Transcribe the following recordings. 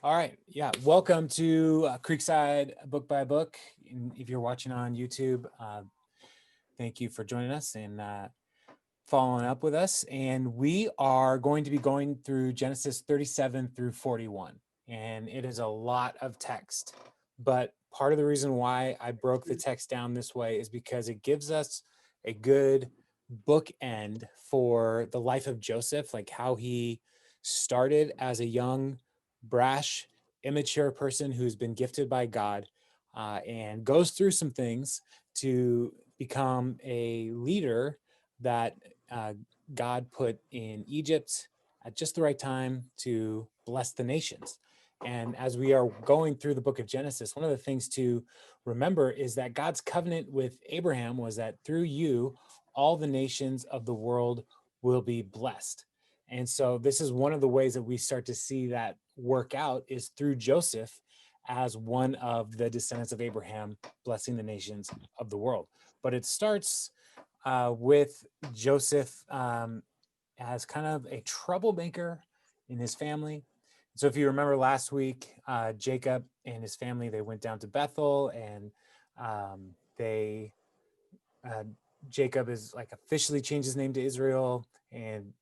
All right. Yeah. Welcome to Creekside Book by Book. And if you're watching on YouTube, thank you for joining us and following up with us. And we are going to be going through Genesis 37 through 41. And it is a lot of text. But part of the reason why I broke the text down this way is because it gives us a good bookend for the life of Joseph, like how he started as a young, brash, immature person who's been gifted by God and goes through some things to become a leader that uh, God put in Egypt at just the right time to bless the nations. And as we are going through the book of Genesis, one of the things to remember is that God's covenant with Abraham was that through you, all the nations of the world will be blessed. And so this is one of the ways that we start to see that work out is through Joseph as one of the descendants of Abraham blessing the nations of the world. But it starts with Joseph as kind of a troublemaker in his family. So if you remember last week, Jacob and his family, they went down to Bethel and they uh, Jacob is like officially changed his name to Israel, and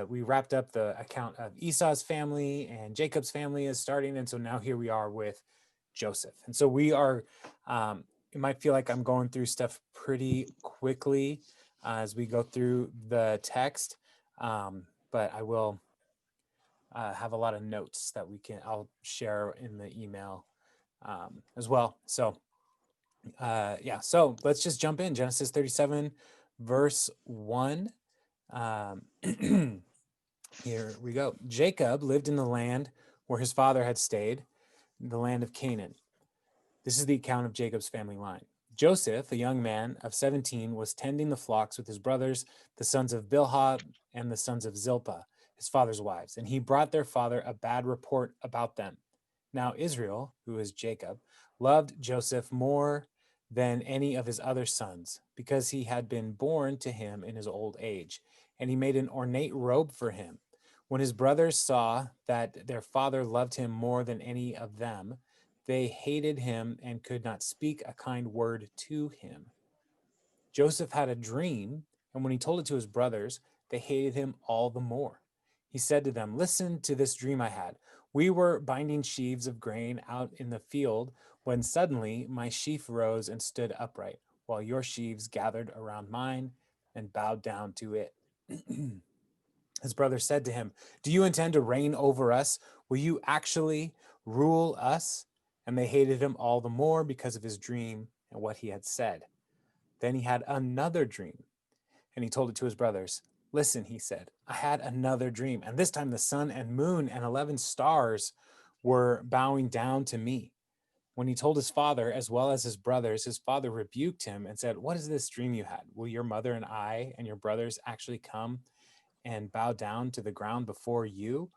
we wrapped up the account of Esau's family and Jacob's family is starting, and so now here we are with Joseph, and so we are. It might feel like I'm going through stuff pretty quickly as we go through the text, but I will have a lot of notes that I'll share in the email as well. So yeah, so let's just jump in. Genesis 37, verse 1. Um, here we go. Jacob lived in the land where his father had stayed, the land of Canaan. This is the account of Jacob's family line. Joseph, a young man of 17, was tending the flocks with his brothers, the sons of Bilhah and the sons of Zilpah, his father's wives, and he brought their father a bad report about them. Now Israel, who is Jacob, loved Joseph more than any of his other sons, because he had been born to him in his old age, and he made an ornate robe for him. When his brothers saw that their father loved him more than any of them, they hated him and could not speak a kind word to him. Joseph had a dream, and when he told it to his brothers, they hated him all the more. He said to them, "Listen to this dream I had. We were binding sheaves of grain out in the field when suddenly my sheaf rose and stood upright, while your sheaves gathered around mine and bowed down to it." His brother said to him, "Do you intend to reign over us? Will you actually rule us?" And they hated him all the more because of his dream and what he had said. Then he had another dream, and he told it to his brothers. "Listen," he said, "I had another dream, and this time the sun and moon and 11 stars were bowing down to me." When he told his father as well as his brothers, his father rebuked him and said, "What is this dream you had? Will your mother and I and your brothers actually come and bow down to the ground before you?"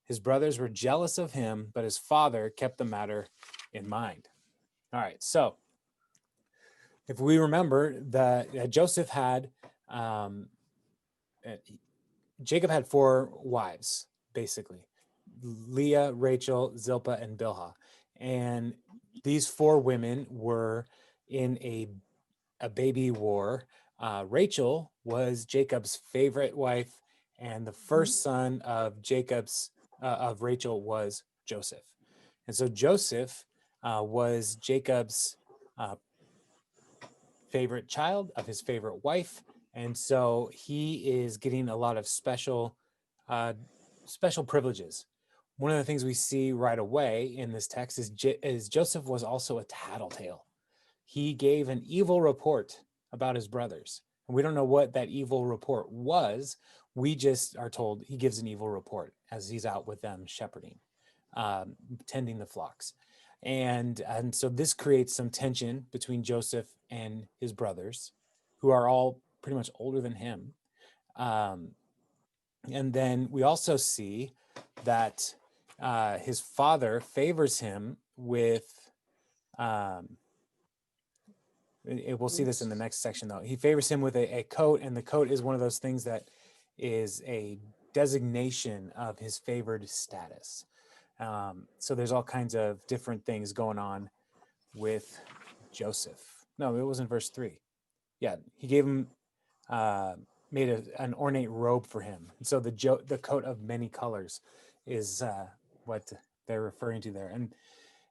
His brothers were jealous of him, but his father kept the matter in mind. All right, so if we remember that Joseph had, um, uh, Jacob had four wives, basically: Leah, Rachel, Zilpah, and Bilhah. And these four women were in a baby war. Rachel was Jacob's favorite wife, and the first son of Rachel was Joseph. And so Joseph was Jacob's uh, favorite child of his favorite wife, and so he is getting a lot of uh, special privileges. One of the things we see right away in this text is Joseph was also a tattletale. He gave an evil report about his brothers. And we don't know what that evil report was. We just are told he gives an evil report as he's out with them shepherding, tending the flocks. And so this creates some tension between Joseph and his brothers, who are all pretty much older than him. Um, and then we also see that his father favors him with um, we'll see this in the next section, though. He favors him with a coat, and the coat is one of those things that is a designation of his favored status. So there's all kinds of different things going on with Joseph. No, it wasn't verse 3. Yeah, he gave him, uh, made an ornate robe for him. And so the coat of many colors is what they're referring to there.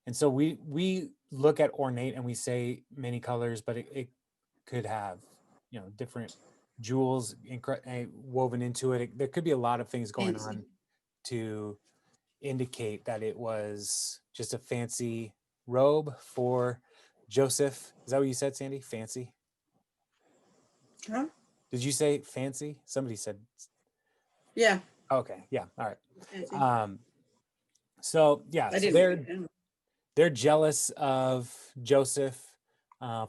And so we look at ornate and we say many colors, but it could have, different jewels woven into it. There could be a lot of things going on Fancy. to indicate that it was just a fancy robe for Joseph. Is that what you said, Sandy? Fancy? Huh? Did you say fancy? Somebody said. Yeah. Okay, yeah, all right. Fancy. Um, so yeah, I so didn't write they're it down. they're jealous of Joseph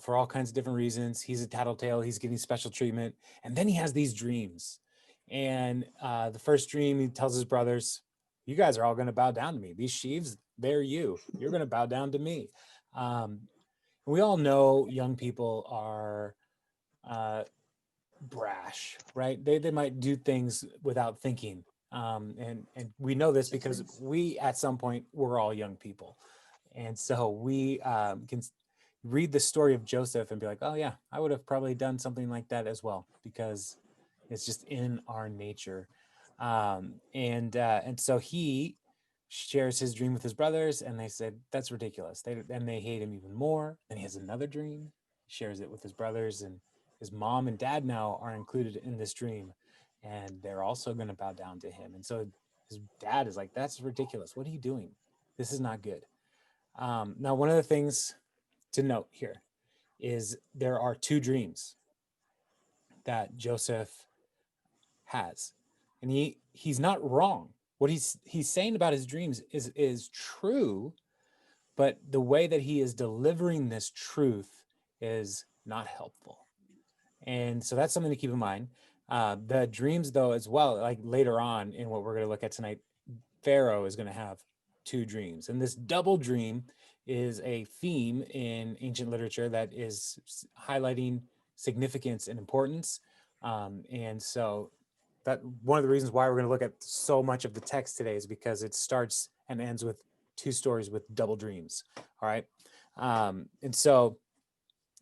for all kinds of different reasons. He's a tattletale. He's getting special treatment, and then he has these dreams. And the first dream, he tells his brothers, "You guys are all going to bow down to me. These sheaves, they're you. You're going to bow down to me." Um, we all know young people are uh, brash, right? They might do things without thinking, and we know this because Sometimes. we at some point were all young people, and so we can read the story of Joseph and be like, oh yeah, I would have probably done something like that as well, because it's just in our nature. And so he shares his dream with his brothers, and they said that's ridiculous. They hate him even more. Then he has another dream, shares it with his brothers, and his mom and dad now are included in this dream, and they're also going to bow down to him. And so his dad is like, that's ridiculous. What are you doing? This is not good. Now, one of the things to note here is there are two dreams that Joseph has, and he's not wrong. What he's saying about his dreams is true, but the way that he is delivering this truth is not helpful. And so that's something to keep in mind. The dreams, though, as well, like later on in what we're going to look at tonight, Pharaoh is going to have two dreams. And this double dream is a theme in ancient literature that is highlighting significance and importance. And so that one of the reasons why we're going to look at so much of the text today is because it starts and ends with two stories with double dreams. All right. And so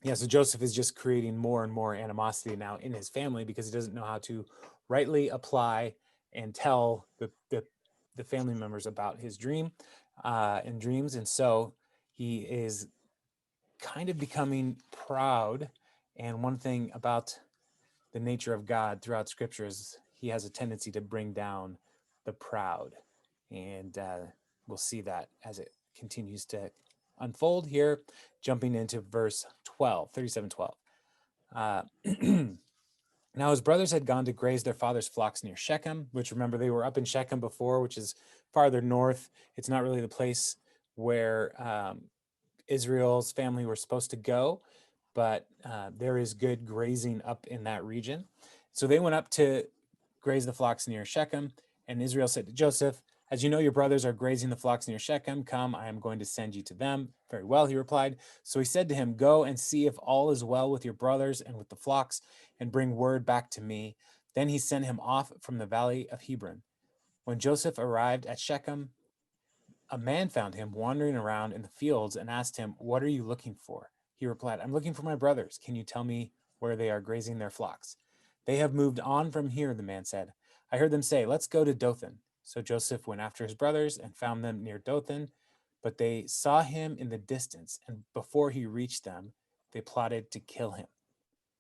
yeah, so Joseph is just creating more and more animosity now in his family because he doesn't know how to rightly apply and tell the family members about his dream and dreams. And so he is kind of becoming proud. And one thing about the nature of God throughout scripture is he has a tendency to bring down the proud. And we'll see that as it continues to unfold here, jumping into verse 12, 37:12. Uh, Now his brothers had gone to graze their father's flocks near Shechem, which remember they were up in Shechem before, which is farther north. It's not really the place where Israel's family were supposed to go, but there is good grazing up in that region. So they went up to graze the flocks near Shechem, and Israel said to Joseph, as you know, your brothers are grazing the flocks near Shechem. Come, I am going to send you to them. Very well, he replied. So he said to him, go and see if all is well with your brothers and with the flocks, and bring word back to me. Then he sent him off from the valley of Hebron. When Joseph arrived at Shechem, a man found him wandering around in the fields and asked him, what are you looking for? He replied, I'm looking for my brothers. Can you tell me where they are grazing their flocks? They have moved on from here, the man said. I heard them say, let's go to Dothan. So Joseph went after his brothers and found them near Dothan, but they saw him in the distance, and before he reached them, they plotted to kill him.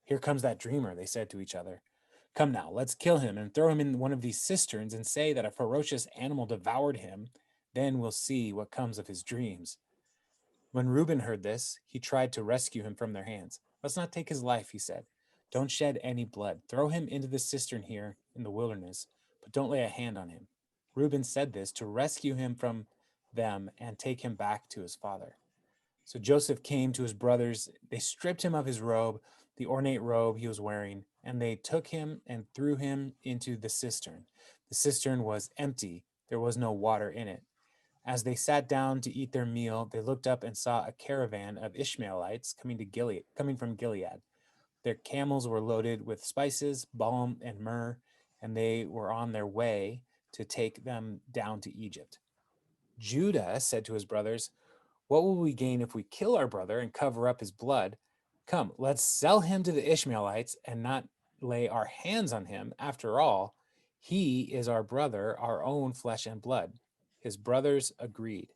Here comes that dreamer, they said to each other. Come now, let's kill him and throw him in one of these cisterns and say that a ferocious animal devoured him. Then we'll see what comes of his dreams. When Reuben heard this, he tried to rescue him from their hands. Let's not take his life, he said. Don't shed any blood. Throw him into the cistern here in the wilderness, but don't lay a hand on him. Reuben said this to rescue him from them and take him back to his father. So Joseph came to his brothers. They stripped him of his robe, the ornate robe he was wearing, and they took him and threw him into the cistern. The cistern was empty, there was no water in it. As they sat down to eat their meal, they looked up and saw a caravan of Ishmaelites coming from Gilead. Their camels were loaded with spices, balm, and myrrh, and they were on their way to take them down to Egypt. Judah said to his brothers, "What will we gain if we kill our brother and cover up his blood? Come, let's sell him to the Ishmaelites and not lay our hands on him. After all, he is our brother, our own flesh and blood." His brothers agreed.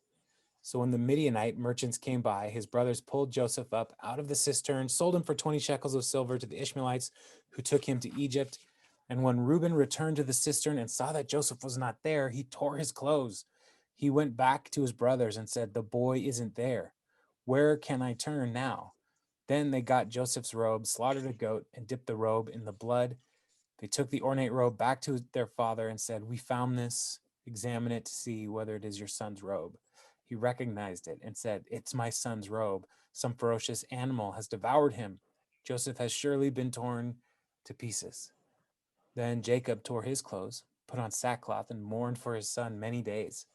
So when the Midianite merchants came by, his brothers pulled Joseph up out of the cistern, sold him for 20 shekels of silver to the Ishmaelites, who took him to Egypt. And when Reuben returned to the cistern and saw that Joseph was not there, he tore his clothes. He went back to his brothers and said, "The boy isn't there. Where can I turn now?" Then they got Joseph's robe, slaughtered a goat, and dipped the robe in the blood. They took the ornate robe back to their father and said, "We found this. Examine it to see whether it is your son's robe." He recognized it and said, "It's my son's robe. Some ferocious animal has devoured him. Joseph has surely been torn to pieces." Then Jacob tore his clothes, put on sackcloth, and mourned for his son many days.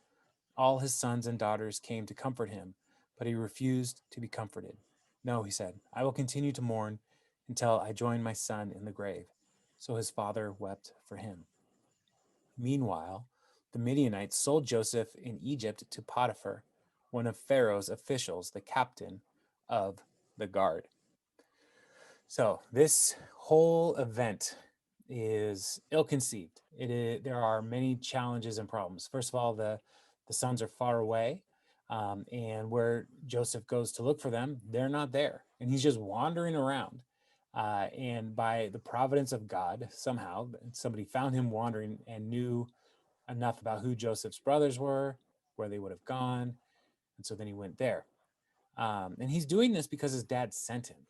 All his sons and daughters came to comfort him, but he refused to be comforted. "No," he said, "I will continue to mourn until I join my son in the grave." So his father wept for him. Meanwhile, the Midianites sold Joseph in Egypt to Potiphar, one of Pharaoh's officials, the captain of the guard. So this whole event is ill-conceived. There are many challenges and problems. First of all, the sons are far away, and where Joseph goes to look for them, they're not there, and he's just wandering around. And by the providence of God, somehow somebody found him wandering and knew enough about who Joseph's brothers were, where they would have gone, and so then he went there. And he's doing this because his dad sent him.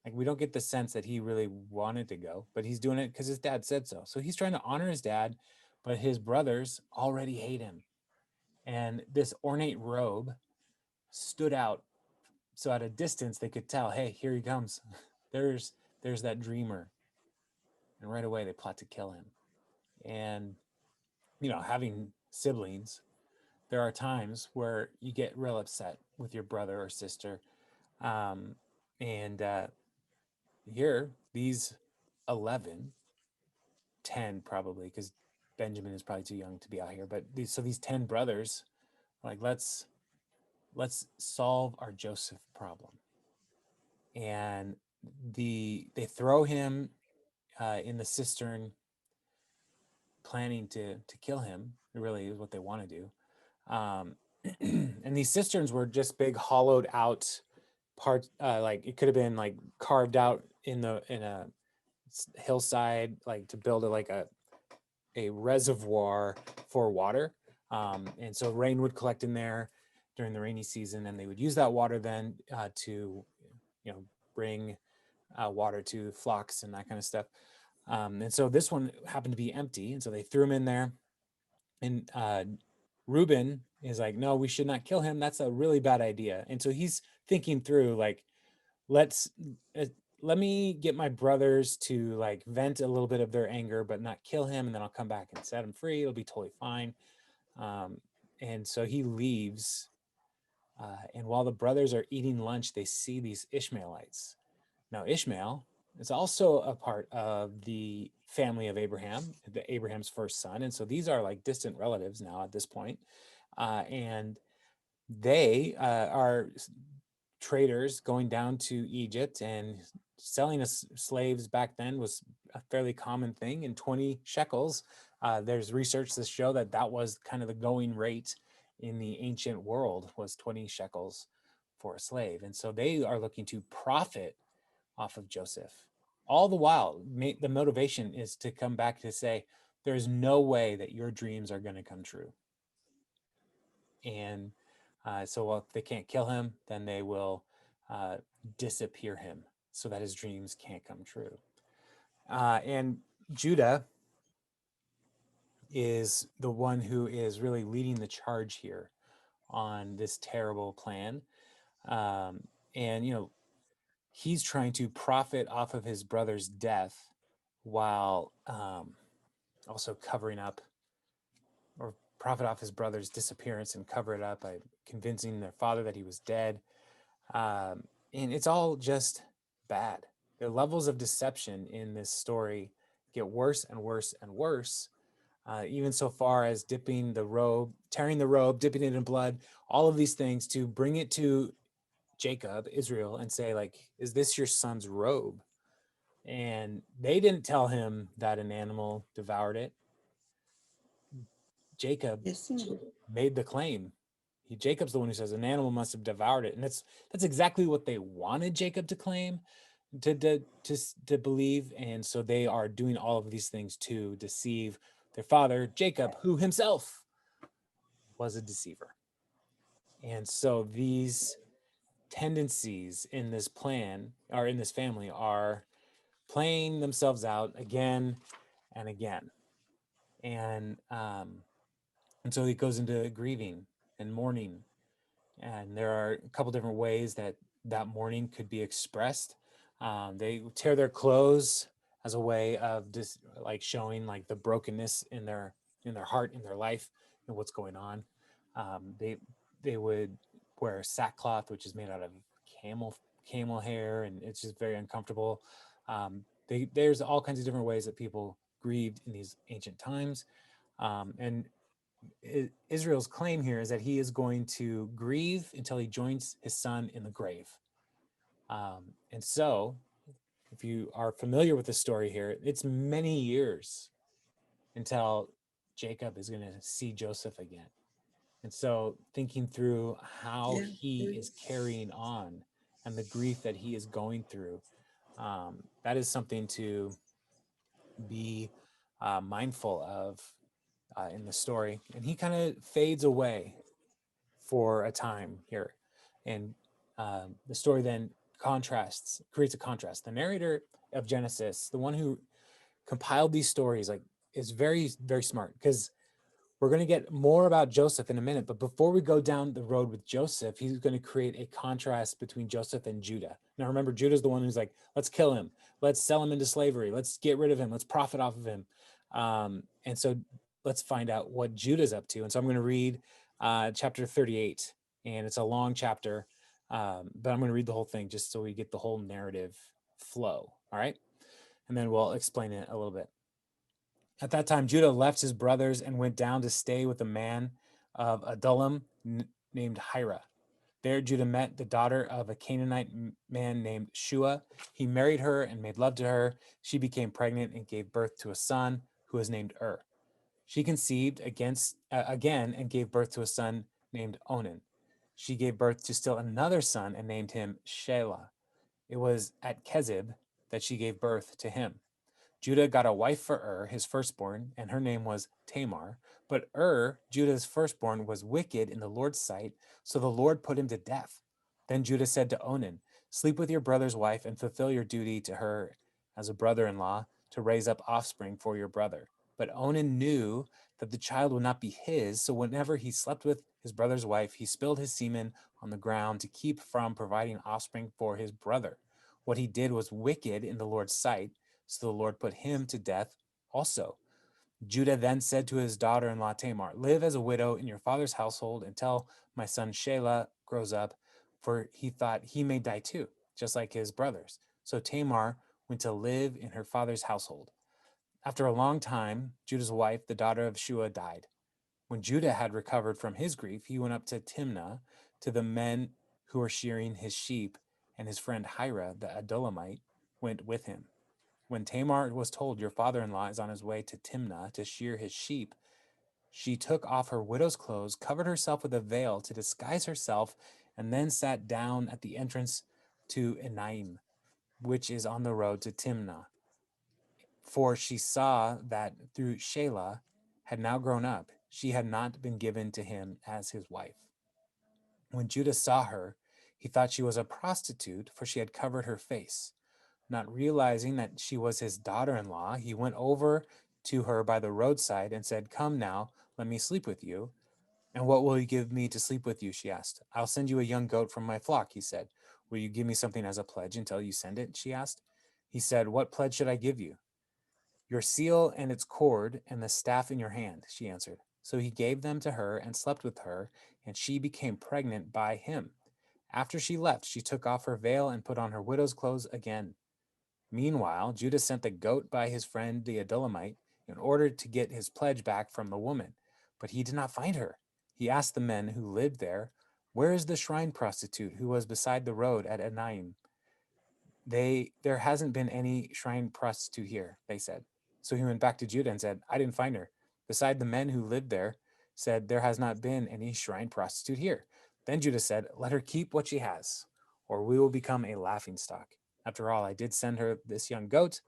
Like, we don't get the sense that he really wanted to go, but he's doing it because his dad said so. So he's trying to honor his dad, but his brothers already hate him. And this ornate robe stood out. So at a distance, they could tell, hey, here he comes. there's there's that dreamer. And right away, they plot to kill him. And, having siblings, there are times where you get real upset with your brother or sister. And here, these 11, 10 probably, because Benjamin is probably too young to be out here. But these 10 brothers, like, let's solve our Joseph problem. And they throw him in the cistern, planning to kill him. It really is what they want to do. And these cisterns were just big hollowed out parts. Like, it could have been like carved out in a hillside, like to build a reservoir for water. And so rain would collect in there during the rainy season, and they would use that water then to, bring water to flocks and that kind of stuff. And so this one happened to be empty, and so they threw him in there. And Reuben is like, "No, we should not kill him. That's a really bad idea." And so he's thinking through, like, let's uh, let me get my brothers to, like, vent a little bit of their anger, but not kill him, and then I'll come back and set him free. It'll be totally fine. And so he leaves. And while the brothers are eating lunch, they see these Ishmaelites. Now, Ishmael is also a part of the family of Abraham, Abraham's first son. And so these are like distant relatives now at this point. And they are traders going down to Egypt, and selling us slaves back then was a fairly common thing. In 20 shekels, there's research to show that that was kind of the going rate in the ancient world, was 20 shekels for a slave. And so they are looking to profit off of Joseph. All the while, the motivation is to come back to say, there's no way that your dreams are going to come true. And so if they can't kill him, then they will disappear him so that his dreams can't come true. And Judah is the one who is really leading the charge here on this terrible plan. And, he's trying to profit off of his brother's death while also covering up, or profit off his brother's disappearance and cover it up by convincing their father that he was dead. And it's all just bad. The levels of deception in this story get worse and worse and worse. even so far as dipping the robe, tearing the robe, dipping it in blood, all of these things to bring it to Jacob, Israel, and say, like, is this your son's robe? And they didn't tell him that an animal devoured it. Jacob Yes, indeed. made the claim. Jacob's the one who says an animal must have devoured it, and that's exactly what they wanted Jacob to claim, to believe, and so they are doing all of these things to deceive their father Jacob, who himself was a deceiver. And so these tendencies in this plan or in this family are playing themselves out again and again, and and so it goes into grieving and mourning. And there are a couple different ways that that mourning could be expressed. They tear their clothes as a way of just like showing like the brokenness in their heart, in their life, and what's going on. They would wear sackcloth, which is made out of camel camel hair, and it's just very uncomfortable. There's all kinds of different ways that people grieved in these ancient times, and Israel's claim here is that he is going to grieve until he joins his son in the grave. And so, if you are familiar with the story here, it's many years until Jacob is going to see Joseph again. And so, thinking through how Yeah. he is carrying on and the grief that he is going through, that is something to be mindful of in the story. And he kind of fades away for a time here. And the story then creates a contrast. The narrator of Genesis, the one who compiled these stories, like, is very, very smart, because we're going to get more about Joseph in a minute. But before we go down the road with Joseph, he's going to create a contrast between Joseph and Judah. Now, remember, Judah's the one who's like, let's kill him. Let's sell him into slavery. Let's get rid of him. Let's profit off of him. And so let's find out what Judah's up to. And so I'm going to read chapter 38, and it's a long chapter, but I'm going to read the whole thing just so we get the whole narrative flow. All right. And then we'll explain it a little bit. At that time, Judah left his brothers and went down to stay with a man of Adullam named Hira. There, Judah met the daughter of a Canaanite man named Shua. He married her and made love to her. She became pregnant and gave birth to a son who was named She conceived again and gave birth to a son named Onan. She gave birth to still another son and named him Shelah. It was at Kezib that she gave birth to him. Judah got a wife for his firstborn, and her name was Tamar. But Judah's firstborn, was wicked in the Lord's sight, so the Lord put him to death. Then Judah said to Onan, sleep with your brother's wife and fulfill your duty to her as a brother-in-law to raise up offspring for your brother. But Onan knew that the child would not be his, so whenever he slept with his brother's wife, he spilled his semen on the ground to keep from providing offspring for his brother. What he did was wicked in the Lord's sight, so the Lord put him to death also. Judah then said to his daughter-in-law Tamar, live as a widow in your father's household until my son Shelah grows up, for he thought he may die too, just like his brothers. So Tamar went to live in her father's household. After a long time, Judah's wife, the daughter of Shua, died. When Judah had recovered from his grief, he went up to Timnah to the men who were shearing his sheep, and his friend Hira, the Adullamite, went with him. When Tamar was told, your father-in-law is on his way to Timnah to shear his sheep, she took off her widow's clothes, covered herself with a veil to disguise herself, and then sat down at the entrance to Enaim, which is on the road to Timnah. For she saw that through Shelah had now grown up, she had not been given to him as his wife. When Judah saw her, he thought she was a prostitute, for she had covered her face. Not realizing that she was his daughter-in-law, he went over to her by the roadside and said, come now, let me sleep with you. And what will you give me to sleep with you? She asked. I'll send you a young goat from my flock, he said. Will you give me something as a pledge until you send it? She asked. He said, what pledge should I give you? Your seal and its cord and the staff in your hand, she answered. So he gave them to her and slept with her, and she became pregnant by him. After she left, she took off her veil and put on her widow's clothes again. Meanwhile, Judah sent the goat by his friend the Adullamite. in order to get his pledge back from the woman. But he did not find her. He asked the men who lived there, "Where is the shrine prostitute who was beside the road at Enaim?" There hasn't been any shrine prostitute here, they said. So he went back to Judah and said, "I didn't find her. Beside the men who lived there said, there has not been any shrine prostitute here." Then Judah said, "Let her keep what she has, or we will become a laughing stock. After all, I did send her this young goat,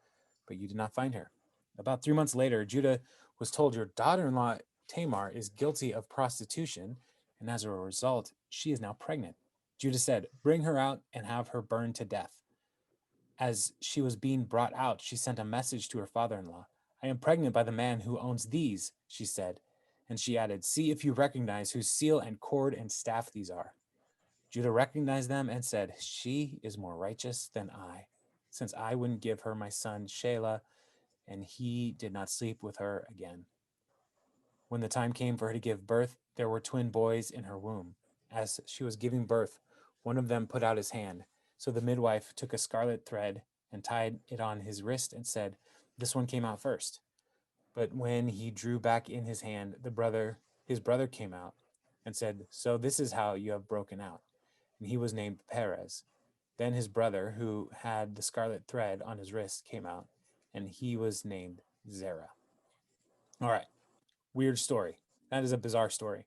but you did not find her." About 3 months later, Judah was told, "Your daughter-in-law Tamar is guilty of prostitution, and as a result, she is now pregnant." Judah said, "Bring her out and have her burned to death." As she was being brought out, she sent a message to her father-in-law. "I am pregnant by the man who owns these," she said. And she added, "See if you recognize whose seal and cord and staff these are." Judah recognized them and said, "She is more righteous than I, since I wouldn't give her my son Shelah, and he did not sleep with her again." When the time came for her to give birth, there were twin boys in her womb. As she was giving birth, one of them put out his hand. So the midwife took a scarlet thread and tied it on his wrist and said, "This one came out first." But when he drew back in his hand, his brother came out and said, "So this is how you have broken out." And he was named Perez. Then his brother, who had the scarlet thread on his wrist, came out, and he was named Zerah. All right. Weird story. That is a bizarre story.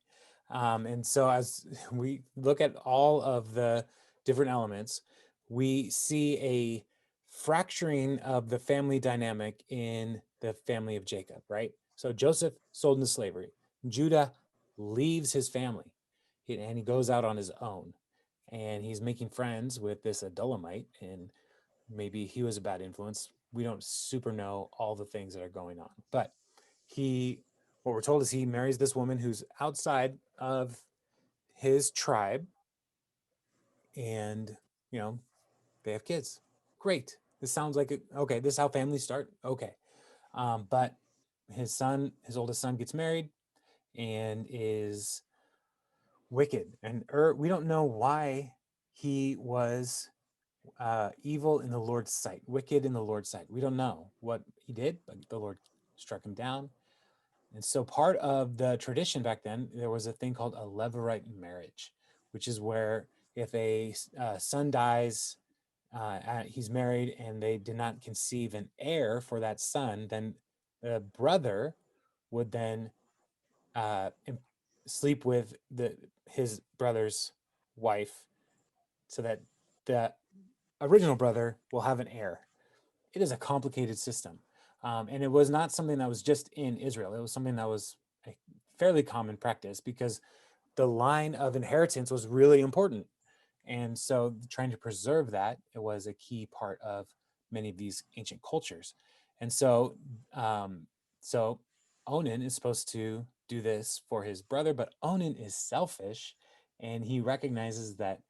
And so, as we look at all of the different elements, we see a fracturing of the family dynamic in the family of Jacob, right? So, Joseph sold into slavery. Judah leaves his family and he goes out on his own. And he's making friends with this Adullamite, and maybe he was a bad influence. We don't super know all the things that are going on, but he what we're told is he marries this woman who's outside of his tribe, and you know they have kids. Great. This sounds like okay, this is how families start. Okay. But his oldest son gets married and is wicked, and we don't know why he was evil in the Lord's sight, wicked in the Lord's sight. We don't know what he did, but the Lord struck him down. And so part of the tradition back then, there was a thing called a Levorite marriage, which is where if a son dies, he's married, and they did not conceive an heir for that son, then the brother would then uh, sleep with his brother's wife so that the original brother will have an heir. It is a complicated system. And it was not something that was just in Israel. It was something that was a fairly common practice because the line of inheritance was really important. And so trying to preserve that, it was a key part of many of these ancient cultures. And um, so Onan is supposed to do this for his brother, but Onan is selfish, and he recognizes that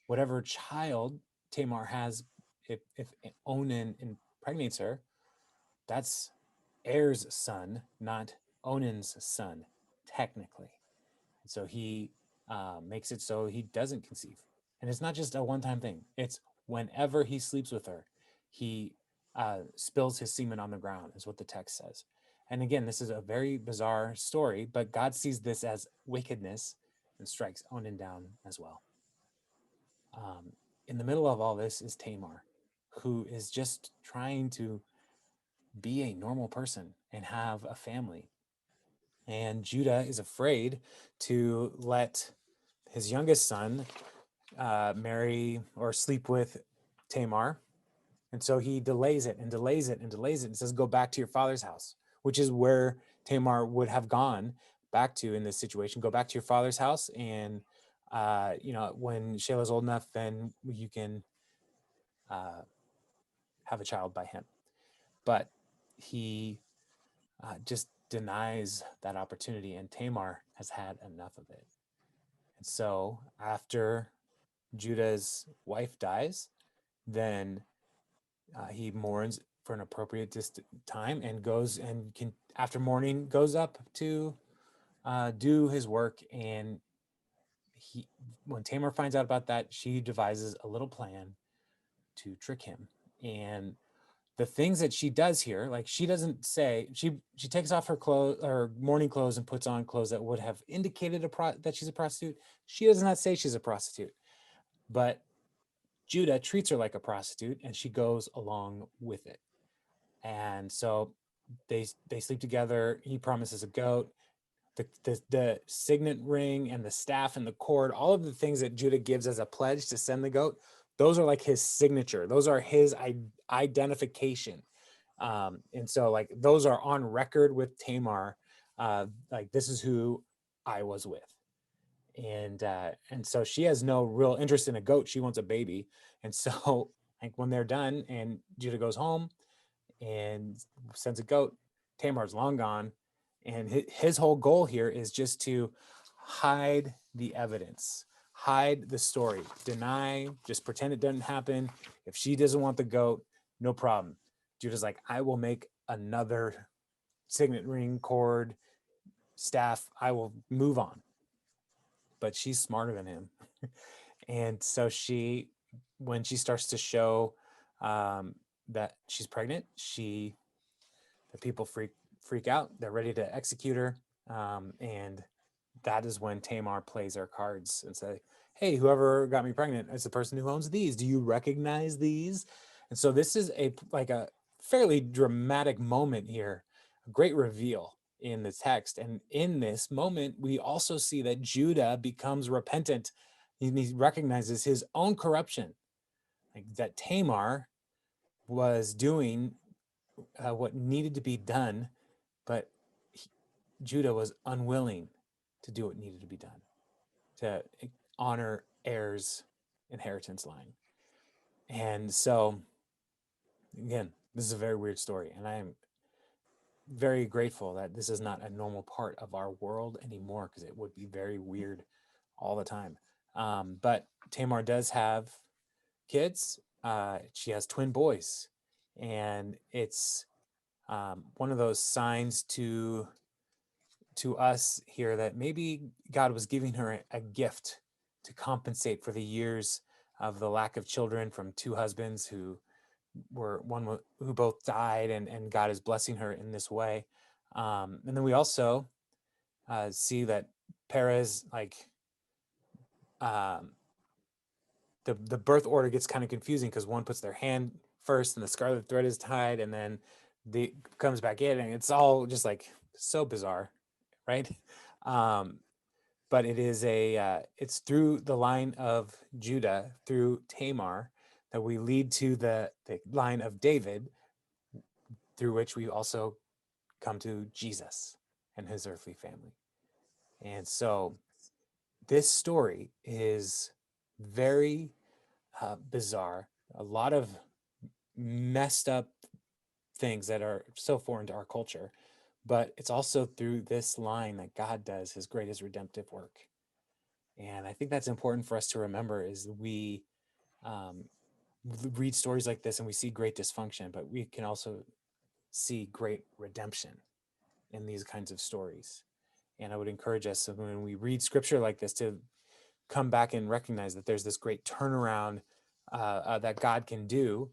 whatever child Tamar has, if Onan impregnates her, that's Er's son, not Onan's son, technically. And so he makes it so he doesn't conceive. And it's not just a one-time thing. It's whenever he sleeps with her, he spills his semen on the ground, is what the text says. And again, this is a very bizarre story, but God sees this as wickedness and strikes Onan down as well. Um, in the middle of all this is Tamar, who is just trying to be a normal person and have a family. And Judah is afraid to let his youngest son marry or sleep with Tamar. And so he delays it and delays it and delays it and says, "Go back to your father's house," which is where Tamar would have gone back to in this situation. Go back to your father's house. And, when Shayla's old enough, then you can uh, have a child by him. But he just denies that opportunity, and Tamar has had enough of it. And so after Judah's wife dies, then he mourns for an appropriate time and goes and after mourning, goes up to do his work. And when Tamar finds out about that, she devises a little plan to trick him. And the things that she does here, like she doesn't say, she takes off her clothes or morning clothes and puts on clothes that would have indicated that she's a prostitute. She does not say she's a prostitute, but Judah treats her like a prostitute and she goes along with it. And so they sleep together. He promises a goat. The signet ring and the staff and the cord, all of the things that Judah gives as a pledge to send the goat, those are like his signature. Those are his identification. And so like those are on record with Tamar. Like this is who I was with. And so she has no real interest in a goat. She wants a baby. And so like when they're done and Judah goes home and sends a goat, Tamar's long gone. And his whole goal here is just to hide the evidence, hide the story, deny, just pretend it doesn't happen. If she doesn't want the goat, no problem. Judah's like, I will make another signet ring, cord, staff. I will move on. But she's smarter than him. And so when she starts to show that she's pregnant, the people freak out. They're ready to execute her. And that is when Tamar plays her cards and say, hey, whoever got me pregnant is the person who owns these. Do you recognize these? And so this is a fairly dramatic moment here, a great reveal in the text. And in this moment, we also see that Judah becomes repentant. He recognizes his own corruption, like that Tamar was doing what needed to be done, but Judah was unwilling to do what needed to be done to honor heirs' inheritance line. And so, again, this is a very weird story, and I am very grateful that this is not a normal part of our world anymore, because it would be very weird all the time. But Tamar does have kids. She has twin boys, and it's one of those signs to us here that maybe God was giving her a gift to compensate for the years of the lack of children from two husbands who both died, and God is blessing her in this way. And then we also see that Perez, like the birth order gets kind of confusing, because one puts their hand first and the scarlet thread is tied, and then the comes back in, and it's all just like so bizarre, right? But it is it's through the line of Judah, through Tamar, that we lead to the line of David, through which we also come to Jesus and his earthly family. And so this story is very bizarre, a lot of messed up things that are so foreign to our culture, but it's also through this line that God does his greatest redemptive work. And I think that's important for us to remember, is we read stories like this and we see great dysfunction, but we can also see great redemption in these kinds of stories. And I would encourage us, when we read scripture like this, to come back and recognize that there's this great turnaround that God can do,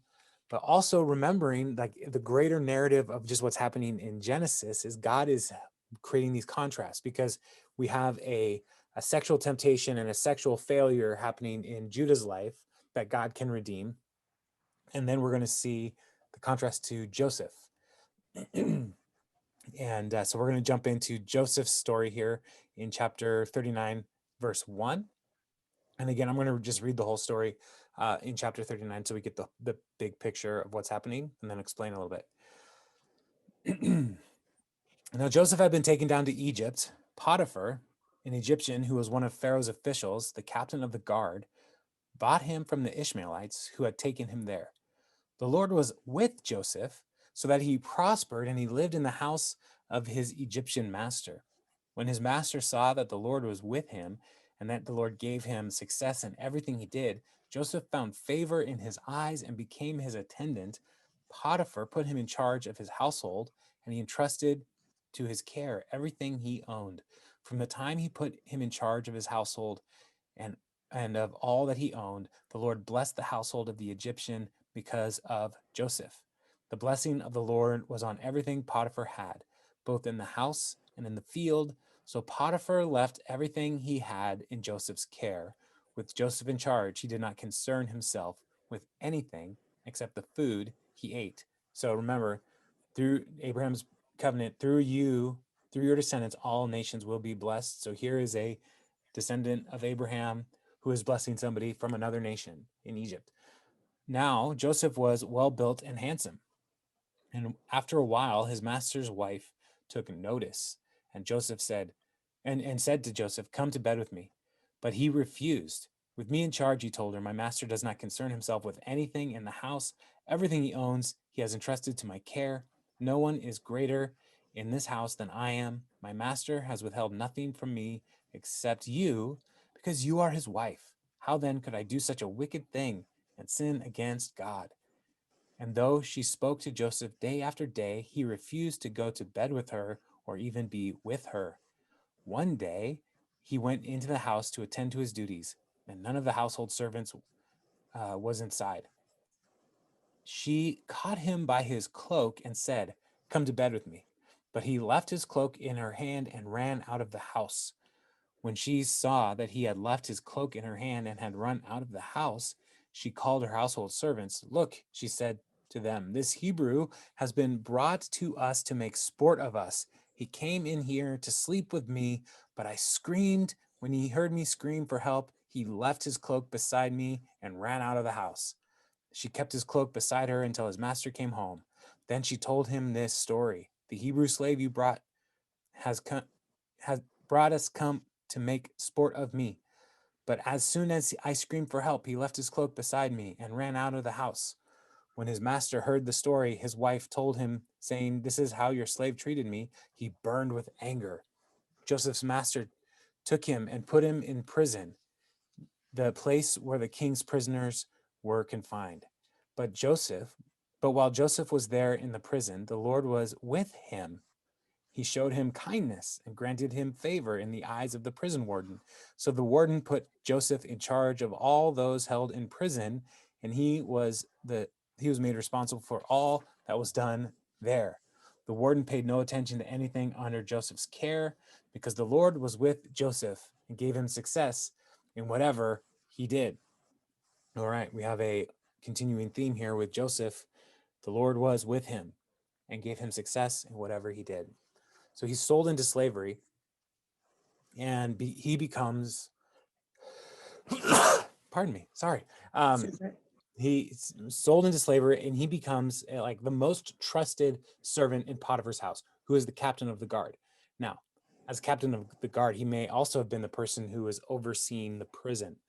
but also remembering like the greater narrative of just what's happening in Genesis is God is creating these contrasts, because we have a sexual temptation and a sexual failure happening in Judah's life that God can redeem. And then we're going to see the contrast to Joseph. And so we're going to jump into Joseph's story here in chapter 39, verse 1. And again, I'm going to just read the whole story in chapter 39 so we get the big picture of what's happening, and then explain a little bit. Now Joseph had been taken down to Egypt. Potiphar, an Egyptian who was one of Pharaoh's officials, the captain of the guard, bought him from the Ishmaelites who had taken him there. The Lord was with Joseph, so that he prospered, and he lived in the house of his Egyptian master. When his master saw that the Lord was with him, and that the Lord gave him success in everything he did, Joseph found favor in his eyes and became his attendant. Potiphar put him in charge of his household, and he entrusted to his care everything he owned. From the time he put him in charge of his household and of all that he owned, the Lord blessed the household of the Egyptian because of Joseph. The blessing of the Lord was on everything Potiphar had, both in the house and in the field. So Potiphar left everything he had in Joseph's care. With Joseph in charge, he did not concern himself with anything except the food he ate. So remember, through Abraham's covenant, through you, through your descendants, all nations will be blessed. So here is a descendant of Abraham who is blessing somebody from another nation in Egypt. Now, Joseph was well built and handsome. And after a while, his master's wife took notice, and Joseph said, and said to Joseph, "Come to bed with me." But he refused. "With me in charge," he told her, "my master does not concern himself with anything in the house. Everything he owns, he has entrusted to my care. No one is greater in this house than I am. My master has withheld nothing from me except you, because you are his wife. How then could I do such a wicked thing and sin against God?" And though she spoke to Joseph day after day, he refused to go to bed with her or even be with her. One day, he went into the house to attend to his duties, and none of the household servants was inside. She caught him by his cloak and said, "Come to bed with me." But he left his cloak in her hand and ran out of the house. When she saw that he had left his cloak in her hand and had run out of the house, she called her household servants. "Look," she said to them, "this Hebrew has been brought to us to make sport of us. He came in here to sleep with me, but I screamed. When he heard me scream for help, he left his cloak beside me and ran out of the house." She kept his cloak beside her until his master came home. Then she told him this story: "The Hebrew slave you brought has come, has brought us come to make sport of me. But as soon as I screamed for help, he left his cloak beside me and ran out of the house." When his master heard the story, his wife told him, saying, "This is how your slave treated me." He burned with anger. Joseph's master took him and put him in prison, the place where the king's prisoners were confined. But Joseph, but while Joseph was there in the prison, the Lord was with him. He showed him kindness and granted him favor in the eyes of the prison warden. So the warden put Joseph in charge of all those held in prison, and he was made responsible for all that was done there. The warden paid no attention to anything under Joseph's care, because the Lord was with Joseph and gave him success in whatever he did. All right, we have a continuing theme here with Joseph. The Lord was with him and gave him success in whatever he did. So he's sold into slavery, and he becomes, pardon me, sorry. He's sold into slavery, and he becomes like the most trusted servant in Potiphar's house, who is the captain of the guard. Now, as captain of the guard, he may also have been the person who was overseeing the prison,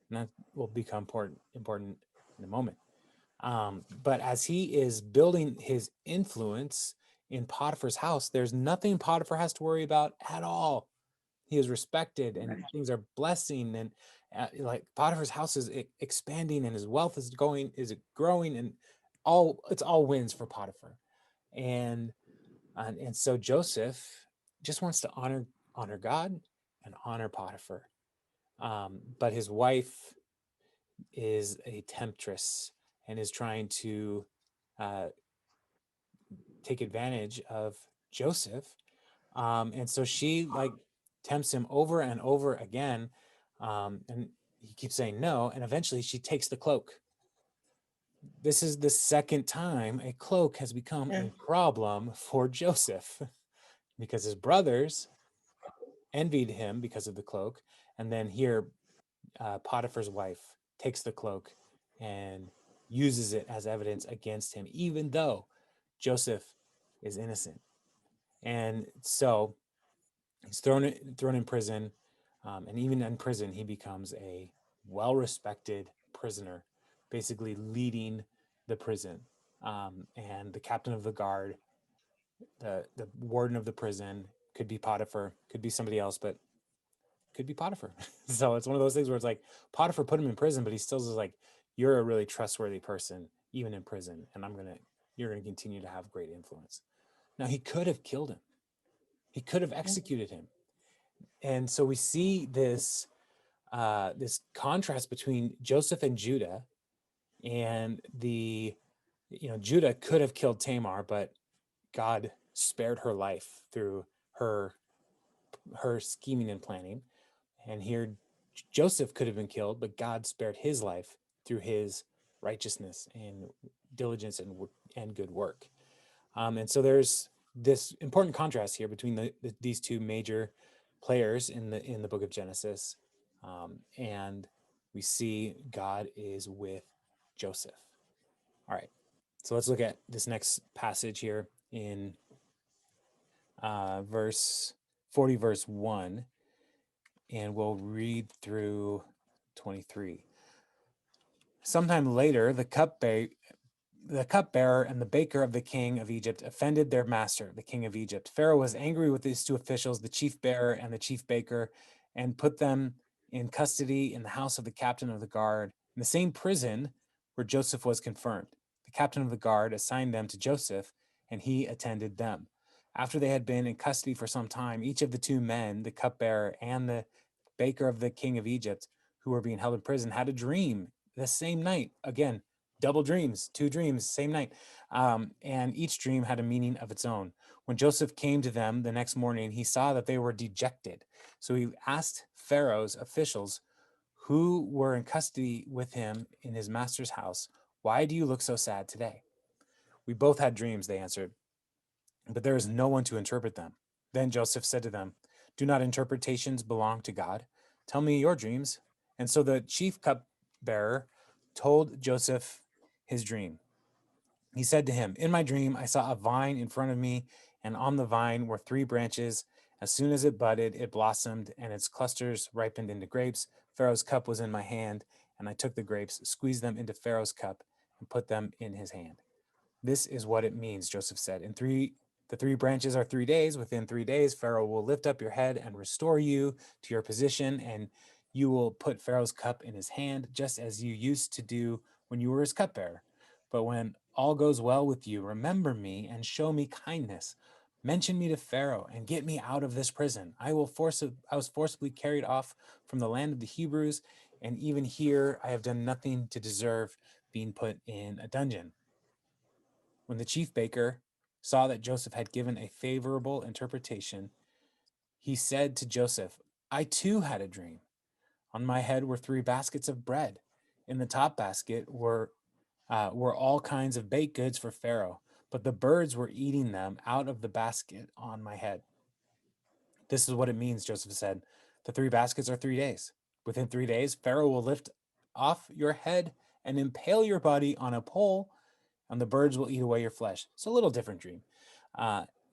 and that will become important in a moment. But as he is building his influence in Potiphar's house, there's nothing Potiphar has to worry about at all. He is respected, and things are blessing, and like Potiphar's house is expanding, and his wealth is growing, and it's all wins for Potiphar. And so Joseph just wants to honor God and honor Potiphar. But his wife is a temptress and is trying to uh, take advantage of Joseph. And so she like tempts him over and over again. And he keeps saying no. And eventually she takes the cloak. This is the second time a cloak has become a problem for Joseph because his brothers envied him because of the cloak. And then here, Potiphar's wife takes the cloak and uses it as evidence against him, even though Joseph is innocent. And so he's thrown in prison, and even in prison, he becomes a well-respected prisoner, basically leading the prison. And the captain of the guard, the warden of the prison, could be Potiphar, could be somebody else, but could be Potiphar. So it's one of those things where it's like Potiphar put him in prison, but he still is like, "You're a really trustworthy person, even in prison, and you're gonna continue to have great influence." Now he could have killed him. He could have executed him. And so we see this this contrast between Joseph and Judah, and the Judah could have killed Tamar, but God spared her life through her scheming and planning. And here Joseph could have been killed, but God spared his life through his righteousness and diligence and good work. And so there's this important contrast here between these two major players in the book of Genesis, and we see God is with Joseph. All right, so let's look at this next passage here in verse 40, verse 1, and we'll read through 23. Sometime later, the cupbearer and the baker of the king of Egypt offended their master, the king of Egypt. Pharaoh was angry with these two officials, the chief bearer and the chief baker, and put them in custody in the house of the captain of the guard, in the same prison where Joseph was confirmed. The captain of the guard assigned them to Joseph, and he attended them. After they had been in custody for some time, each of the two men, the cupbearer and the baker of the king of Egypt, who were being held in prison, had a dream the same night. Again, double dreams, two dreams, same night. And each dream had a meaning of its own. When Joseph came to them the next morning, he saw that they were dejected. So he asked Pharaoh's officials who were in custody with him in his master's house, "Why do you look so sad today?" "We both had dreams," they answered, "but there is no one to interpret them." Then Joseph said to them, "Do not interpretations belong to God? Tell me your dreams." And so the chief cupbearer told Joseph his dream. He said to him, "In my dream, I saw a vine in front of me, and on the vine were three branches. As soon as it budded, it blossomed, and its clusters ripened into grapes. Pharaoh's cup was in my hand, and I took the grapes, squeezed them into Pharaoh's cup, and put them in his hand." "This is what it means," Joseph said. The three branches are 3 days. Within 3 days, Pharaoh will lift up your head and restore you to your position, and you will put Pharaoh's cup in his hand, just as you used to do when you were his cupbearer. But when all goes well with you, remember me and show me kindness. Mention me to Pharaoh and get me out of this prison. I was forcibly carried off from the land of the Hebrews, and even here I have done nothing to deserve being put in a dungeon." When the chief baker saw that Joseph had given a favorable interpretation, he said to Joseph, "I too had a dream. On my head were three baskets of bread. In the top basket were all kinds of baked goods for Pharaoh, but the birds were eating them out of the basket on my head." "This is what it means," Joseph said. "The three baskets are 3 days. Within 3 days, Pharaoh will lift off your head and impale your body on a pole, and the birds will eat away your flesh." It's a little different dream.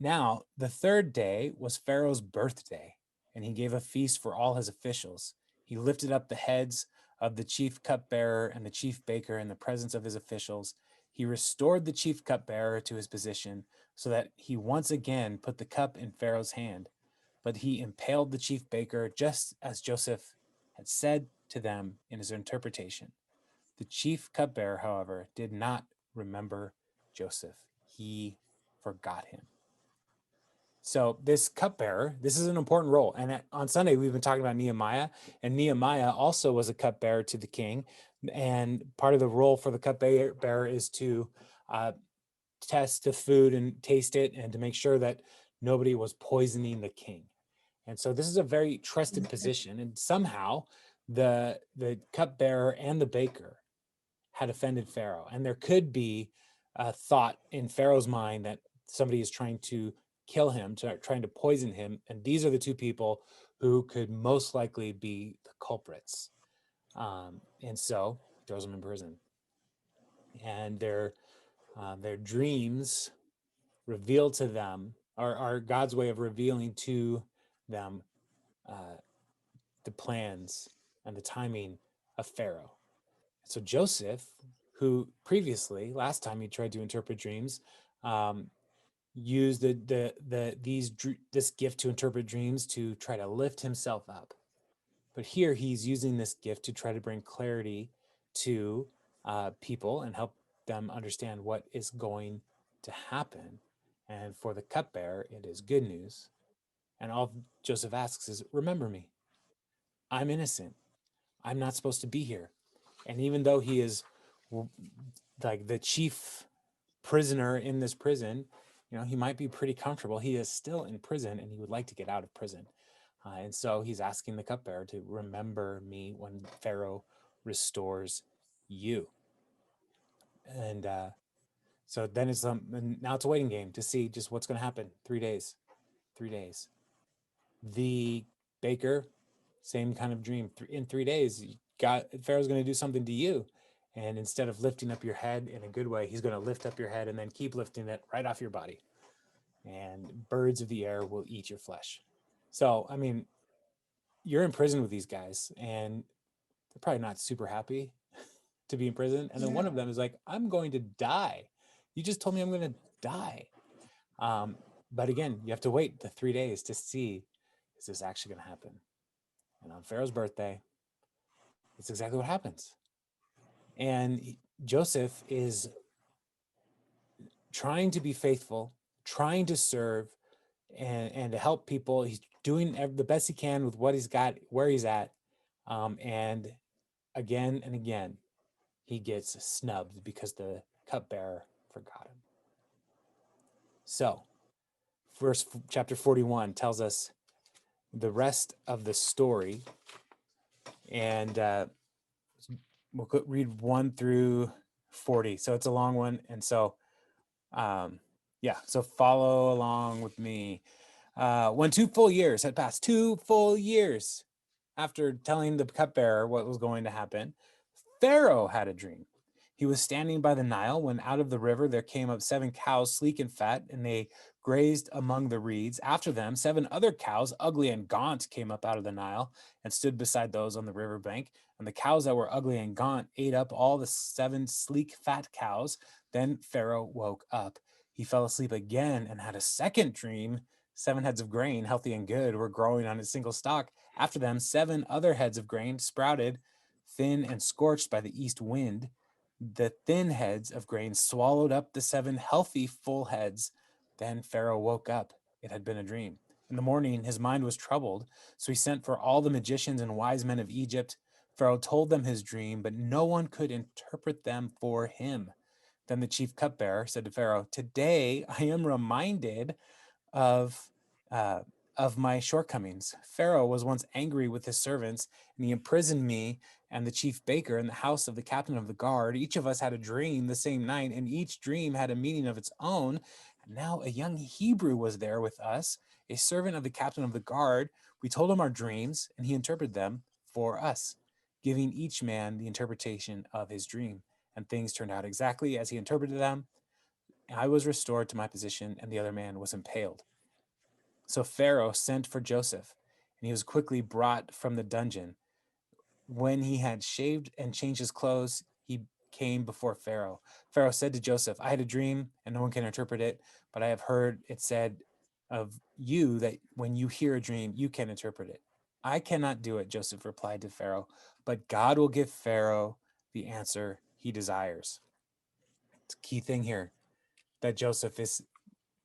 Now, the third day was Pharaoh's birthday, and he gave a feast for all his officials. He lifted up the heads of the chief cupbearer and the chief baker in the presence of his officials. He restored the chief cupbearer to his position so that he once again put the cup in Pharaoh's hand. But he impaled the chief baker just as Joseph had said to them in his interpretation. The chief cupbearer, however, did not remember Joseph. He forgot him. So this cupbearer, this is an important role. And on Sunday, we've been talking about Nehemiah, and Nehemiah also was a cupbearer to the king. And part of the role for the cupbearer is to test the food and taste it and to make sure that nobody was poisoning the king. And so this is a very trusted position. And somehow the cupbearer and the baker had offended Pharaoh. And there could be a thought in Pharaoh's mind that somebody is trying to kill him, trying to poison him. And these are the two people who could most likely be the culprits. And so he throws them in prison. And their dreams reveal to them, are God's way of revealing to them uh, the plans and the timing of Pharaoh. So Joseph, who previously, last time he tried to interpret dreams, used this gift to interpret dreams to try to lift himself up. But here he's using this gift to try to bring clarity to people and help them understand what is going to happen. And for the cupbearer, it is good news. And all Joseph asks is, remember me. I'm innocent. I'm not supposed to be here. And even though he is like the chief prisoner in this prison, he might be pretty comfortable. He is still in prison and he would like to get out of prison. And so he's asking the cupbearer to remember me when Pharaoh restores you. And so then and now it's a waiting game to see just what's going to happen. 3 days. The baker, same kind of dream. In 3 days, Pharaoh's going to do something to you. And instead of lifting up your head in a good way, he's going to lift up your head and then keep lifting it right off your body. And birds of the air will eat your flesh. So, I mean, you're in prison with these guys and they're probably not super happy to be in prison. And then one of them is like, I'm going to die. You just told me I'm going to die. But again, you have to wait the 3 days to see, is this actually going to happen? And on Pharaoh's birthday, it's exactly what happens. And Joseph is trying to be faithful, trying to serve and to help people. He's doing the best he can with what he's got, where he's at. And again and again, he gets snubbed because the cupbearer forgot him. So, chapter 41 tells us the rest of the story. And we'll read 1 through 40. So it's a long one. And so, so follow along with me. When 2 full years had passed, 2 full years after telling the cupbearer what was going to happen, Pharaoh had a dream. He was standing by the Nile when out of the river there came up 7 cows, sleek and fat, and they grazed among the reeds. After them, 7 other cows, ugly and gaunt, came up out of the Nile and stood beside those on the river bank. And the cows that were ugly and gaunt ate up all the 7 sleek, fat cows. Then Pharaoh woke up. He fell asleep again and had a second dream. 7 heads of grain, healthy and good, were growing on a single stalk. After them, 7 other heads of grain sprouted, thin and scorched by the east wind. The thin heads of grain swallowed up the 7 healthy, full heads. Then Pharaoh woke up. It had been a dream. In the morning, his mind was troubled, so he sent for all the magicians and wise men of Egypt. Pharaoh told them his dream, but no one could interpret them for him. Then the chief cupbearer said to Pharaoh, "Today I am reminded of my shortcomings. Pharaoh was once angry with his servants, and he imprisoned me and the chief baker in the house of the captain of the guard. Each of us had a dream the same night, and each dream had a meaning of its own. And now a young Hebrew was there with us, a servant of the captain of the guard. We told him our dreams, and he interpreted them for us, giving each man the interpretation of his dream. And things turned out exactly as he interpreted them. I was restored to my position, and the other man was impaled." So Pharaoh sent for Joseph, and he was quickly brought from the dungeon. When he had shaved and changed his clothes, he came before Pharaoh. Pharaoh said to Joseph, "I had a dream, and no one can interpret it, but I have heard it said of you that when you hear a dream, you can interpret it." "I cannot do it," Joseph replied to Pharaoh, "but God will give Pharaoh the answer he desires." It's a key thing here that Joseph is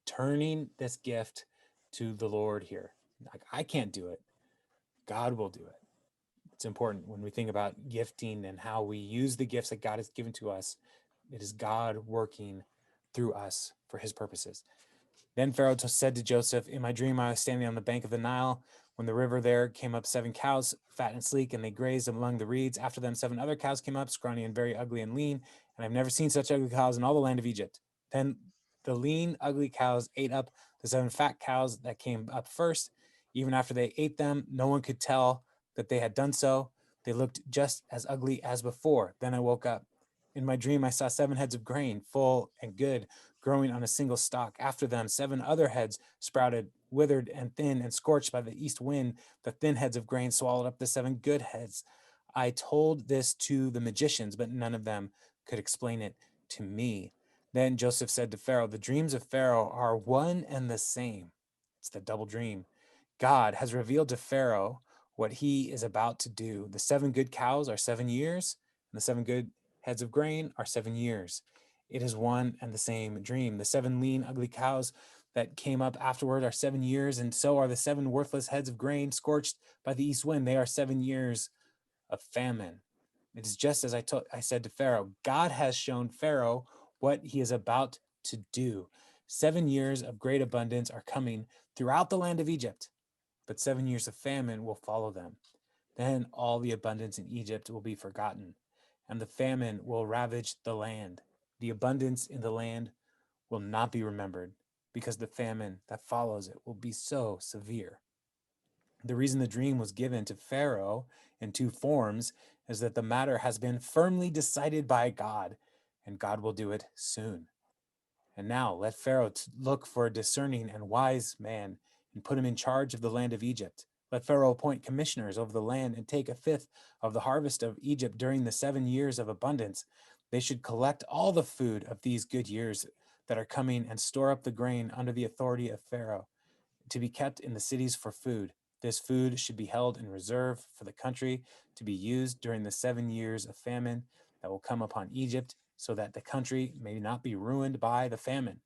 turning this gift to the Lord here. Like, I can't do it. God will do it. It's important when we think about gifting and how we use the gifts that God has given to us. It is God working through us for his purposes. Then Pharaoh said to Joseph, "In my dream, I was standing on the bank of the Nile. When the river there came up 7 cows, fat and sleek, and they grazed among the reeds. After them, 7 other cows came up, scrawny and very ugly and lean. And I've never seen such ugly cows in all the land of Egypt. Then the lean, ugly cows ate up the 7 fat cows that came up first. Even after they ate them, no one could tell that they had done so. They looked just as ugly as before. Then I woke up. In my dream, I saw 7 heads of grain, full and good, growing on a single stalk. After them, 7 other heads sprouted, withered and thin and scorched by the east wind. The thin heads of grain swallowed up the 7 good heads. I told this to the magicians, but none of them could explain it to me." Then Joseph said to Pharaoh, "The dreams of Pharaoh are one and the same." It's the double dream. God has revealed to Pharaoh what he is about to do. The 7 good cows are 7 years, and the 7 good heads of grain are 7 years. It is one and the same dream. The 7 lean, ugly cows that came up afterward are 7 years, and so are the 7 worthless heads of grain scorched by the east wind. They are 7 years of famine. It is just as I said to Pharaoh. God has shown Pharaoh what he is about to do. 7 years of great abundance are coming throughout the land of Egypt, but 7 years of famine will follow them. Then all the abundance in Egypt will be forgotten, and the famine will ravage the land. The abundance in the land will not be remembered, because the famine that follows it will be so severe. The reason the dream was given to Pharaoh in two forms is that the matter has been firmly decided by God, and God will do it soon. And now let Pharaoh look for a discerning and wise man and put him in charge of the land of Egypt. Let Pharaoh appoint commissioners over the land and take a fifth of the harvest of Egypt during the 7 years of abundance. They should collect all the food of these good years that are coming and store up the grain under the authority of Pharaoh to be kept in the cities for food. This food should be held in reserve for the country to be used during the 7 years of famine that will come upon Egypt, so that the country may not be ruined by the famine.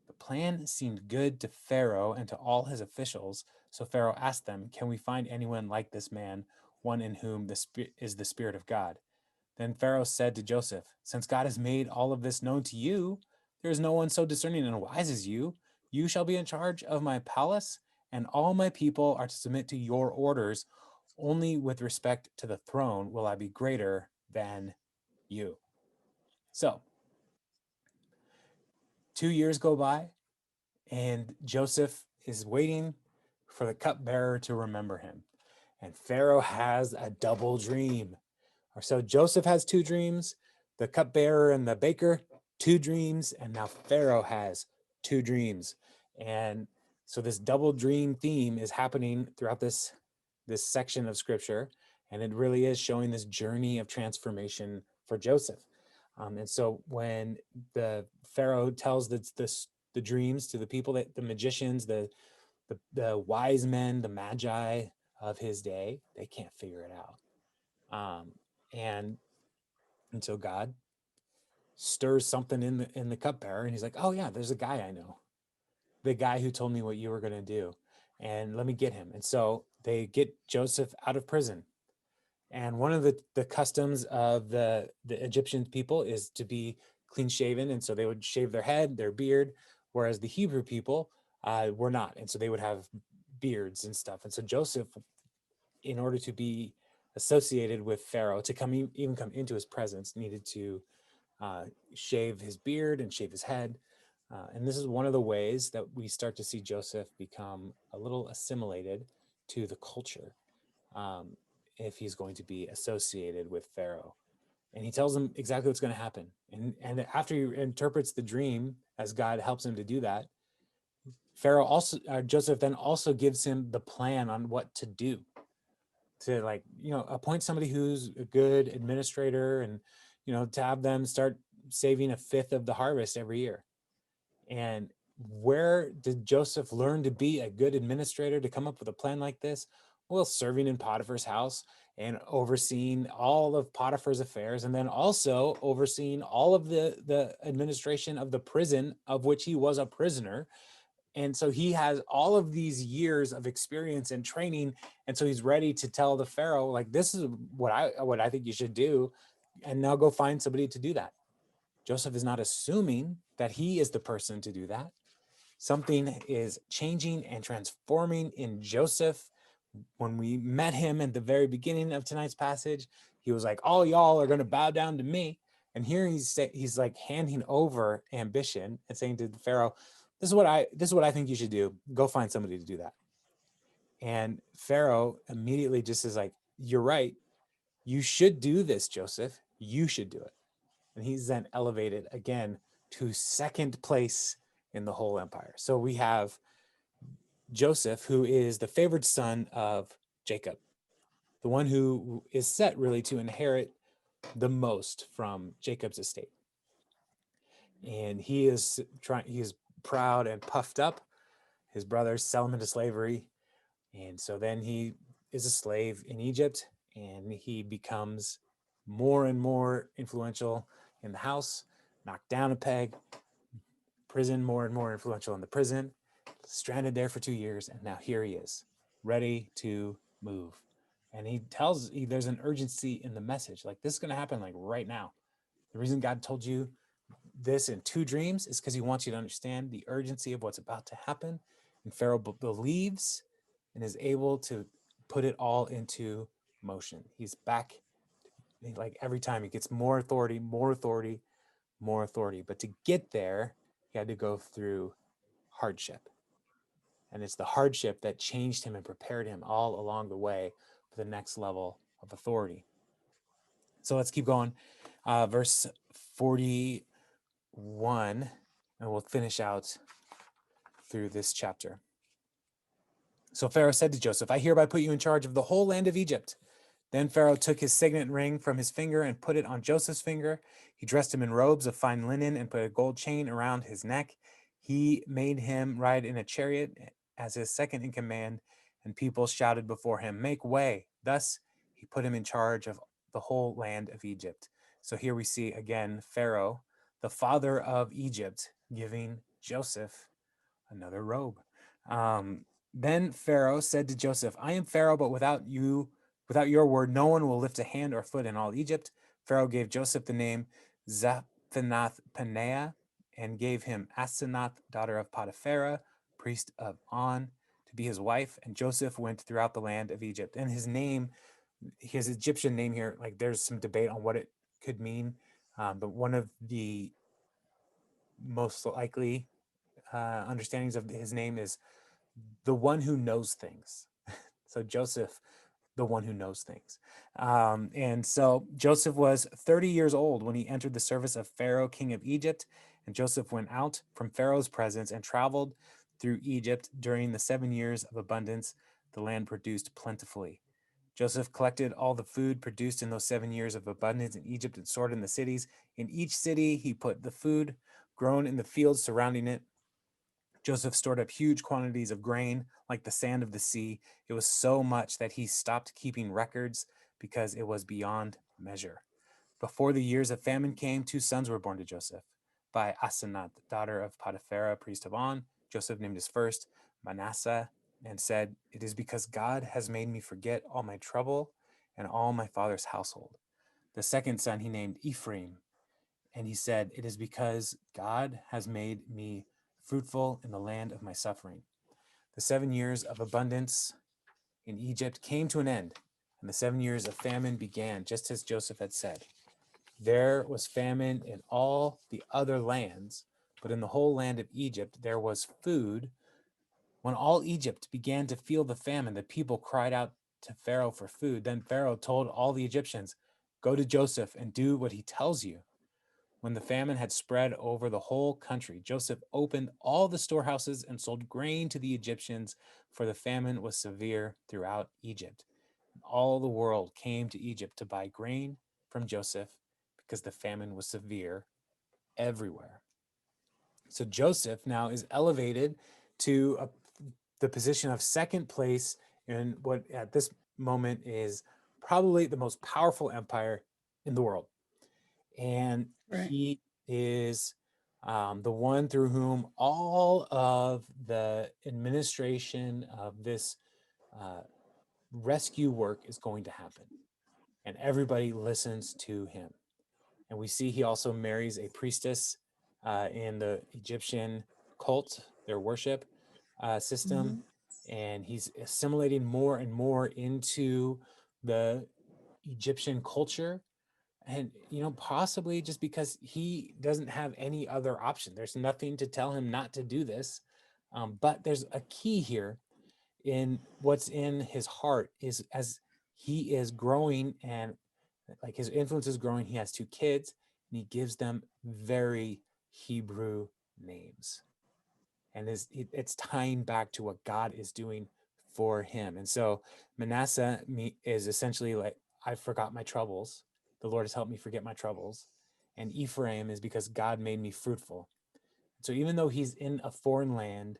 The plan seemed good to Pharaoh and to all his officials, so Pharaoh asked them, "Can we find anyone like this man, one in whom is the Spirit of God?" Then Pharaoh said to Joseph, "Since God has made all of this known to you, there is no one so discerning and wise as you. You shall be in charge of my palace, and all my people are to submit to your orders. Only with respect to the throne will I be greater than you." So 2 years go by, and Joseph is waiting for the cupbearer to remember him. And Pharaoh has a double dream. Or so Joseph has two dreams, the cupbearer and the baker, two dreams, and now Pharaoh has two dreams. And so this double dream theme is happening throughout this section of scripture, and it really is showing this journey of transformation for Joseph. And so when the Pharaoh tells the dreams to the people, that the magicians, the wise men, the magi of his day, they can't figure it out. And until God stirs something in the cupbearer, and he's like, "Oh yeah, there's a guy I know, the guy who told me what you were going to do, and let me get him." And so they get Joseph out of prison. And one of the customs of the Egyptian people is to be clean shaven, and so they would shave their head, their beard, whereas the Hebrew people were not, and so they would have beards and stuff. And so Joseph, in order to be associated with Pharaoh, to even come into his presence, needed to shave his beard and shave his head. And this is one of the ways that we start to see Joseph become a little assimilated to the culture, if he's going to be associated with Pharaoh. And he tells him exactly what's going to happen. And after he interprets the dream, as God helps him to do that, Joseph then also gives him the plan on what to do, to, like, appoint somebody who's a good administrator, and to have them start saving a fifth of the harvest every year. And where did Joseph learn to be a good administrator, to come up with a plan like this? Well, serving in Potiphar's house and overseeing all of Potiphar's affairs, and then also overseeing all of the administration of the prison of which he was a prisoner. And so he has all of these years of experience and training, and so he's ready to tell the Pharaoh, like, "This is what I think you should do, and now go find somebody to do that." Joseph is not assuming that he is the person to do that. Something is changing and transforming in Joseph. When we met him at the very beginning of tonight's passage, he was like, "All y'all are going to bow down to me." And here he's like handing over ambition and saying to the Pharaoh, this is what I think you should do. Go find somebody to do that." And Pharaoh immediately just is like, "You're right. You should do this, Joseph. You should do it." And he's then elevated again to second place in the whole empire. So we have Joseph, who is the favored son of Jacob, the one who is set really to inherit the most from Jacob's estate. And he is proud and puffed up. His brothers sell him into slavery. And so then he is a slave in Egypt, and he becomes more and more influential in the house, knocked down a peg, prison, more and more influential in the prison, stranded there for 2 years. And now here he is, ready to move. And there's an urgency in the message. Like, this is going to happen like right now. The reason God told you this in two dreams is because he wants you to understand the urgency of what's about to happen. And Pharaoh believes and is able to put it all into motion. He's back, like every time he gets more authority, more authority, more authority. But to get there, he had to go through hardship. And it's the hardship that changed him and prepared him all along the way for the next level of authority. So let's keep going. Verse 41, and we'll finish out through this chapter. So Pharaoh said to Joseph, I hereby put you in charge of the whole land of Egypt. Then Pharaoh took his signet ring from his finger and put it on Joseph's finger. He dressed him in robes of fine linen and put a gold chain around his neck. He made him ride in a chariot as his second in command, and people shouted before him, make way. Thus he put him in charge of the whole land of Egypt. So here we see again Pharaoh, the father of Egypt, giving Joseph another robe. Then Pharaoh said to Joseph, I am Pharaoh, but without your word, no one will lift a hand or foot in all Egypt. Pharaoh gave Joseph the name Zaphanath-Paneah and gave him Asenath, daughter of Potiphera, priest of On, to be his wife. And Joseph went throughout the land of Egypt. And his Egyptian name here, like there's some debate on what it could mean. But one of the most likely understandings of his name is the one who knows things. So Joseph, the one who knows things. And so Joseph was 30 years old when he entered the service of Pharaoh, king of Egypt. And Joseph went out from Pharaoh's presence and traveled through Egypt during the 7 years of abundance. The land produced plentifully. Joseph collected all the food produced in those 7 years of abundance in Egypt and stored in the cities. In each city, he put the food grown in the fields surrounding it. Joseph stored up huge quantities of grain, like the sand of the sea. It was so much that he stopped keeping records because it was beyond measure. Before the years of famine came, 2 sons were born to Joseph. By Asenath, daughter of Potiphera, priest of On, Joseph named his first Manasseh and said, it is because God has made me forget all my trouble and all my father's household. The second son he named Ephraim, and he said, it is because God has made me fruitful in the land of my suffering. The 7 years of abundance in Egypt came to an end, and the 7 years of famine began, just as Joseph had said. There was famine in all the other lands, but in the whole land of Egypt there was food. When all Egypt began to feel the famine, the people cried out to Pharaoh for food. Then Pharaoh told all the Egyptians, go to Joseph and do what he tells you. When the famine had spread over the whole country, Joseph opened all the storehouses and sold grain to the Egyptians, for the famine was severe throughout Egypt. All the world came to Egypt to buy grain from Joseph because the famine was severe everywhere. So Joseph now is elevated to the position of second place in what at this moment is probably the most powerful empire in the world. And Right. he is the one through whom all of the administration of this rescue work is going to happen. And everybody listens to him. And we see he also marries a priestess in the Egyptian cult, their worship system. And he's assimilating more and more into the Egyptian culture. And, possibly just because he doesn't have any other option. There's nothing to tell him not to do this. But there's a key here in what's in his heart is as he is growing and like his influence is growing. He has 2 kids and he gives them very Hebrew names. And it's tying back to what God is doing for him. And so Manasseh is essentially like, I forgot my troubles. The Lord has helped me forget my troubles. And Ephraim is because God made me fruitful. So even though he's in a foreign land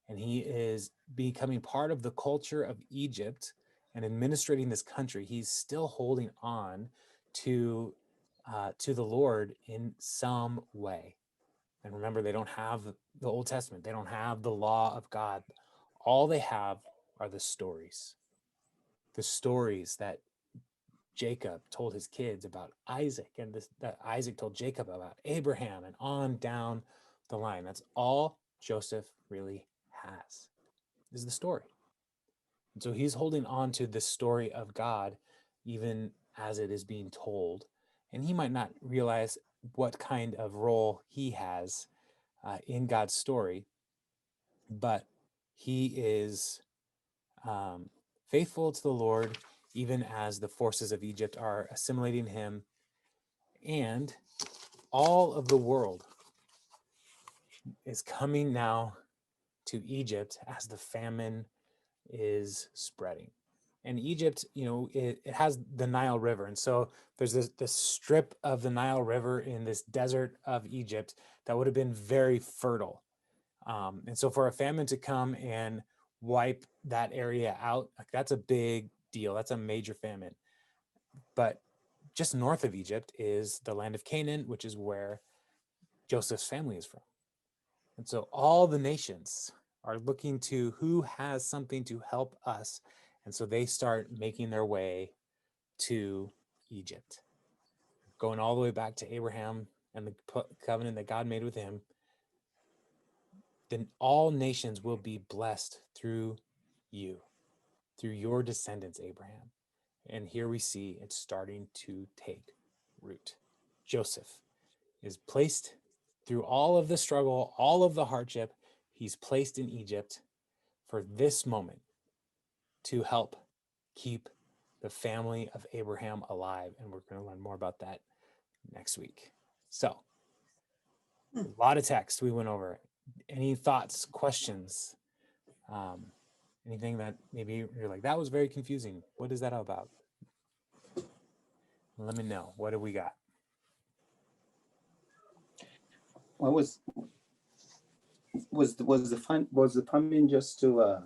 and he is becoming part of the culture of Egypt and administrating this country, he's still holding on to the Lord in some way. And remember, they don't have the Old Testament. They don't have the law of God. All they have are the stories that Jacob told his kids about Isaac, and that Isaac told Jacob about Abraham, and on down the line. That's all Joseph really has, is the story. And so he's holding on to the story of God, even as it is being told. And he might not realize what kind of role he has in God's story, but he is faithful to the Lord, even as the forces of Egypt are assimilating him. And all of the world is coming now to Egypt as the famine is spreading. And Egypt, it has the Nile River. And so there's this strip of the Nile River in this desert of Egypt that would have been very fertile. And so for a famine to come and wipe that area out, like, that's a big deal. That's a major famine. But just north of Egypt is the land of Canaan, which is where Joseph's family is from. And so all the nations are looking to who has something to help us. And so they start making their way to Egypt, going all the way back to Abraham and the covenant that God made with him. Then all nations will be blessed through you, through your descendants, Abraham. And here we see it's starting to take root. Joseph is placed through all of the struggle, all of the hardship. He's placed in Egypt for this moment to help keep the family of Abraham alive. And we're going to learn more about that next week. So, a lot of text we went over. Any thoughts, questions? Anything that maybe you're like, that was very confusing. What is that all about? Let me know. What do we got? What was the famine just to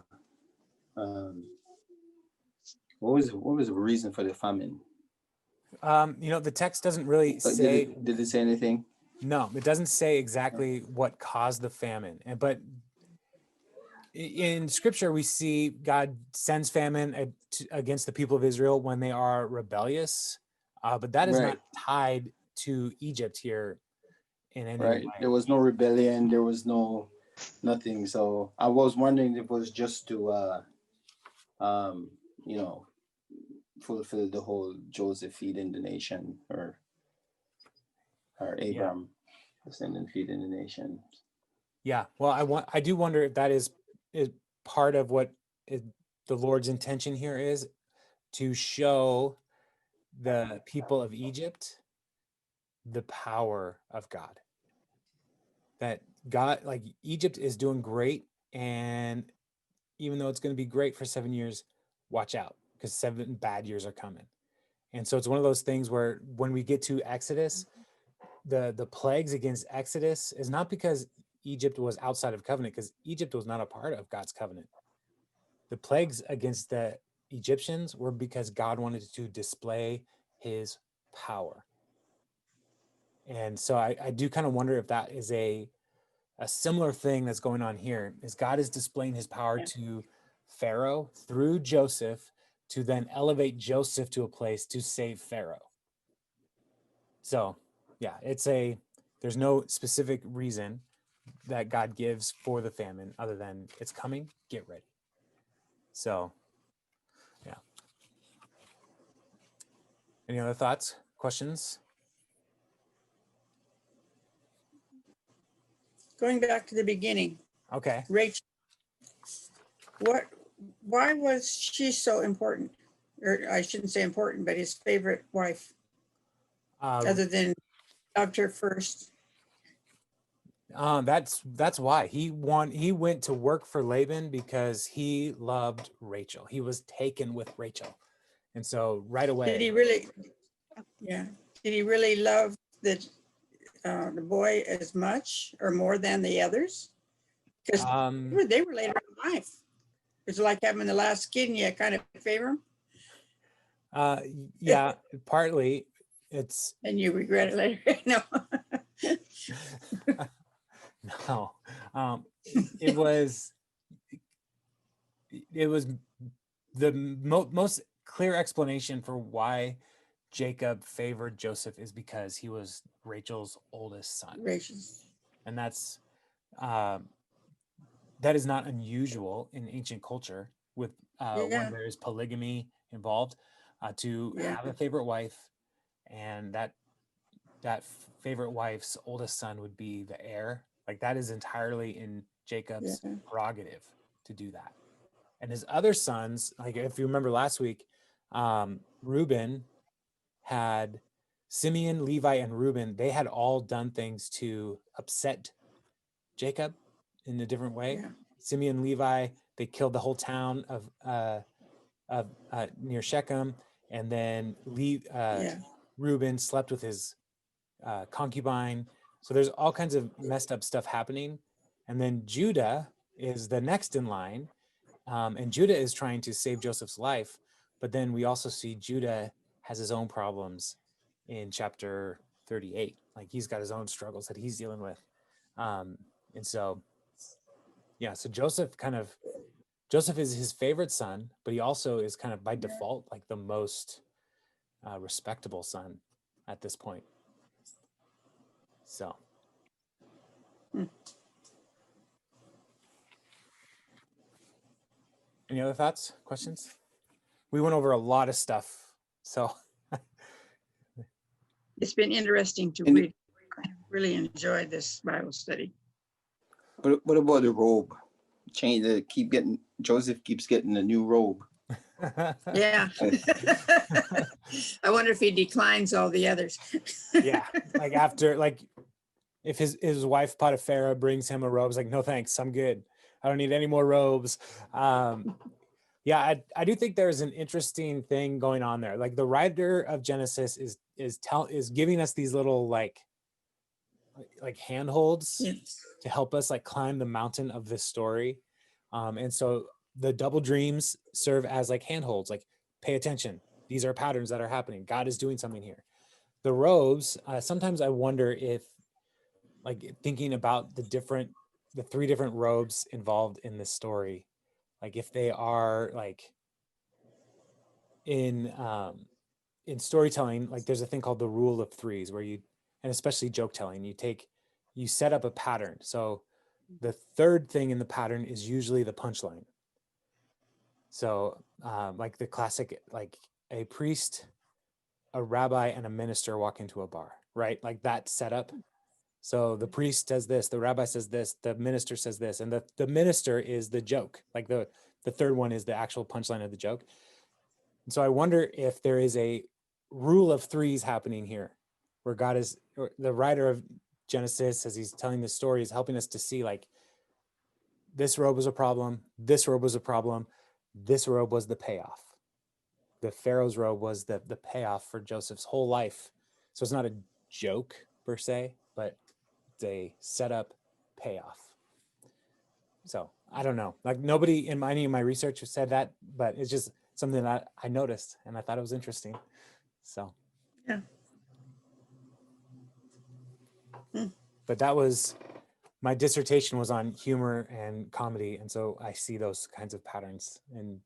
what was the reason for the famine? The text doesn't really say. Did it say anything? No, it doesn't say exactly what caused the famine. But in Scripture, we see God sends famine against the people of Israel when they are rebellious. But that is not tied to Egypt here in any way. There was no rebellion. There was nothing. So I was wondering if it was just to fulfill the whole Joseph feeding the nation, or Abraham descendant feeding the nation. Yeah. Well, I do wonder if that is part of what the Lord's intention here is, to show the people of Egypt the power of God. That God, like, Egypt is doing great, and even though it's going to be great for 7 years, watch out, because 7 bad years are coming. And so it's one of those things where when we get to Exodus, the plagues against Exodus is not because Egypt was outside of covenant, because Egypt was not a part of God's covenant. The plagues against the Egyptians were because God wanted to display his power. And so I do kind of wonder if that is a similar thing that's going on here, is God is displaying his power to Pharaoh through Joseph to then elevate Joseph to a place to save Pharaoh. So yeah, there's no specific reason that God gives for the famine other than it's coming, get ready. So yeah. Any other thoughts, questions? Going back to the beginning, Okay. Rachel, why was she so important? Or I shouldn't say important, but his favorite wife, other than loved her first. That's why he went to work for Laban, because he loved Rachel. He was taken with Rachel. And so right away. Did he really? Yeah. Did he really love the boy as much or more than the others? Because they were later in life. It's like having the last kid and you kind of favor him. Yeah, partly it's. And you regret it later. No. No. It was the most clear explanation for why Jacob favored Joseph is because he was Rachel's oldest son. Gracious. And that is not unusual in ancient culture with when there is polygamy involved, to have a favorite wife, and that favorite wife's oldest son would be the heir. Like that is entirely in Jacob's prerogative to do that. And his other sons, like if you remember last week, Reuben had Simeon, Levi, and Reuben. They had all done things to upset Jacob in a different way. Yeah. Simeon, Levi, they killed the whole town of near Shechem, and then Reuben slept with his concubine. So there's all kinds of messed up stuff happening. And then Judah is the next in line, and Judah is trying to save Joseph's life. But then we also see Judah has his own problems in chapter 38. Like he's got his own struggles that he's dealing with. And so, so Joseph is his favorite son, but he also is kind of by default like the most respectable son at this point. So. Any other thoughts, questions? We went over a lot of stuff, so. It's been interesting to read. I really enjoyed this Bible study. What about the robe? Joseph keeps getting a new robe. Yeah. I wonder if he declines all the others. Yeah, like after, like if his wife Potiphar brings him a robe, it's like, no thanks, I'm good. I don't need any more robes. I do think there's an interesting thing going on there. Like the writer of Genesis is giving us these little like handholds to help us like climb the mountain of this story. And so the double dreams serve as like handholds, like pay attention. These are patterns that are happening. God is doing something here. The robes, sometimes I wonder if, like thinking about the three different robes involved in this story, like if they are like in storytelling, like there's a thing called the rule of threes where and especially joke telling, you set up a pattern. So the third thing in the pattern is usually the punchline. So like the classic, like a priest, a rabbi, and a minister walk into a bar, right? Like that setup. So the priest says this, the rabbi says this, the minister says this, and the minister is the joke. Like the third one is the actual punchline of the joke. And so I wonder if there is a rule of threes happening here, where the writer of Genesis, as he's telling the story, is helping us to see like this robe was a problem, this robe was a problem, this robe was the payoff. The Pharaoh's robe was the payoff for Joseph's whole life. So it's not a joke per se, but it's a setup payoff. So I don't know, like nobody in any of my research said that, but it's just something that I noticed and I thought it was interesting. So yeah. But that was, my dissertation was on humor and comedy, and so I see those kinds of patterns, and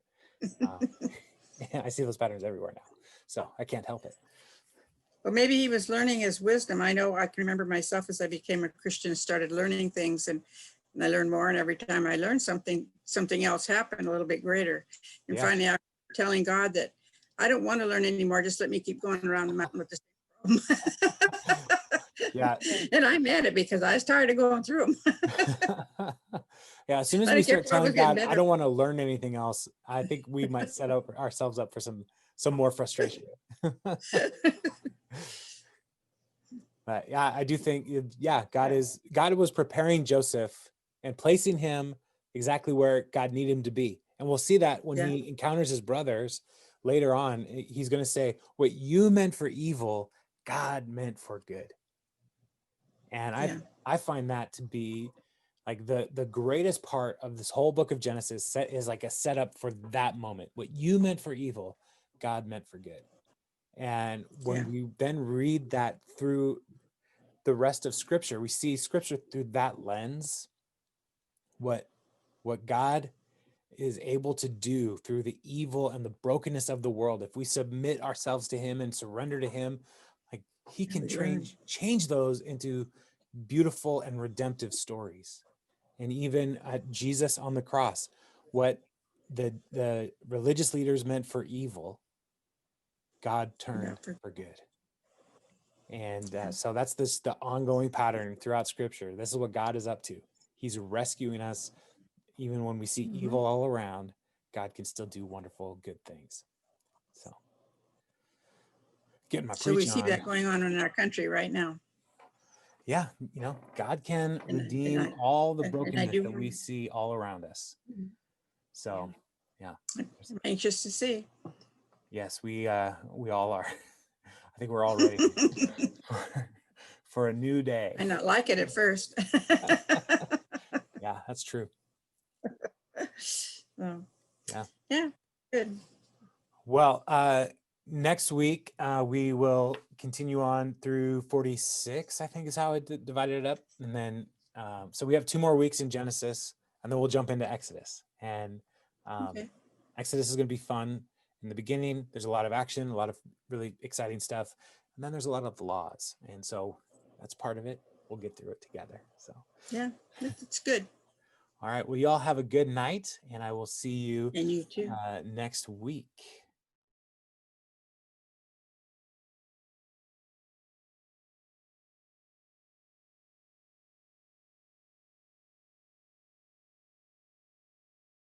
I see those patterns everywhere now, so I can't help it. Well, maybe he was learning his wisdom. I know I can remember myself as I became a Christian, started learning things, and I learned more. And every time I learned something else happened a little bit greater. And finally, I was telling God that I don't want to learn anymore. Just let me keep going around the mountain with the same problem. Yeah. And I meant it because I started going through them. Yeah. As soon as we start telling God, I don't want to learn anything else, I think we might set ourselves up for some more frustration. But yeah, I do think, God was preparing Joseph and placing him exactly where God needed him to be. And we'll see that when he encounters his brothers later on. He's going to say, what you meant for evil, God meant for good. And I find that to be like the greatest part of this whole book of Genesis is like a setup for that moment. What you meant for evil, God meant for good. And when we then read that through the rest of Scripture, we see Scripture through that lens. What God is able to do through the evil and the brokenness of the world, if we submit ourselves to him and surrender to him, like he can change those into beautiful and redemptive stories. And even Jesus on the cross, what the religious leaders meant for evil, God turned for good. And so that's the ongoing pattern throughout Scripture. This is what God is up to. He's rescuing us. Even when we see evil all around, God can still do wonderful, good things. So, getting my So we preaching see on. that going on in our country right now. Yeah, God can And redeem all the and I brokenness do that we see all around us. So, yeah. I'm anxious to see. Yes, we all are. I think we're all ready for a new day. I not like it at first. Yeah, that's true. So, Yeah. Yeah, good. Well, next week we will continue on through 46, I think is how I divided it up. And then, so we have 2 more weeks in Genesis, and then we'll jump into Exodus. And Okay. Exodus is going to be fun. In the beginning, there's a lot of action, a lot of really exciting stuff. And then there's a lot of laws. And so that's part of it. We'll get through it together. So, Yeah, it's good. all right. Well, you all have a good night, and I will see you And you too. next week.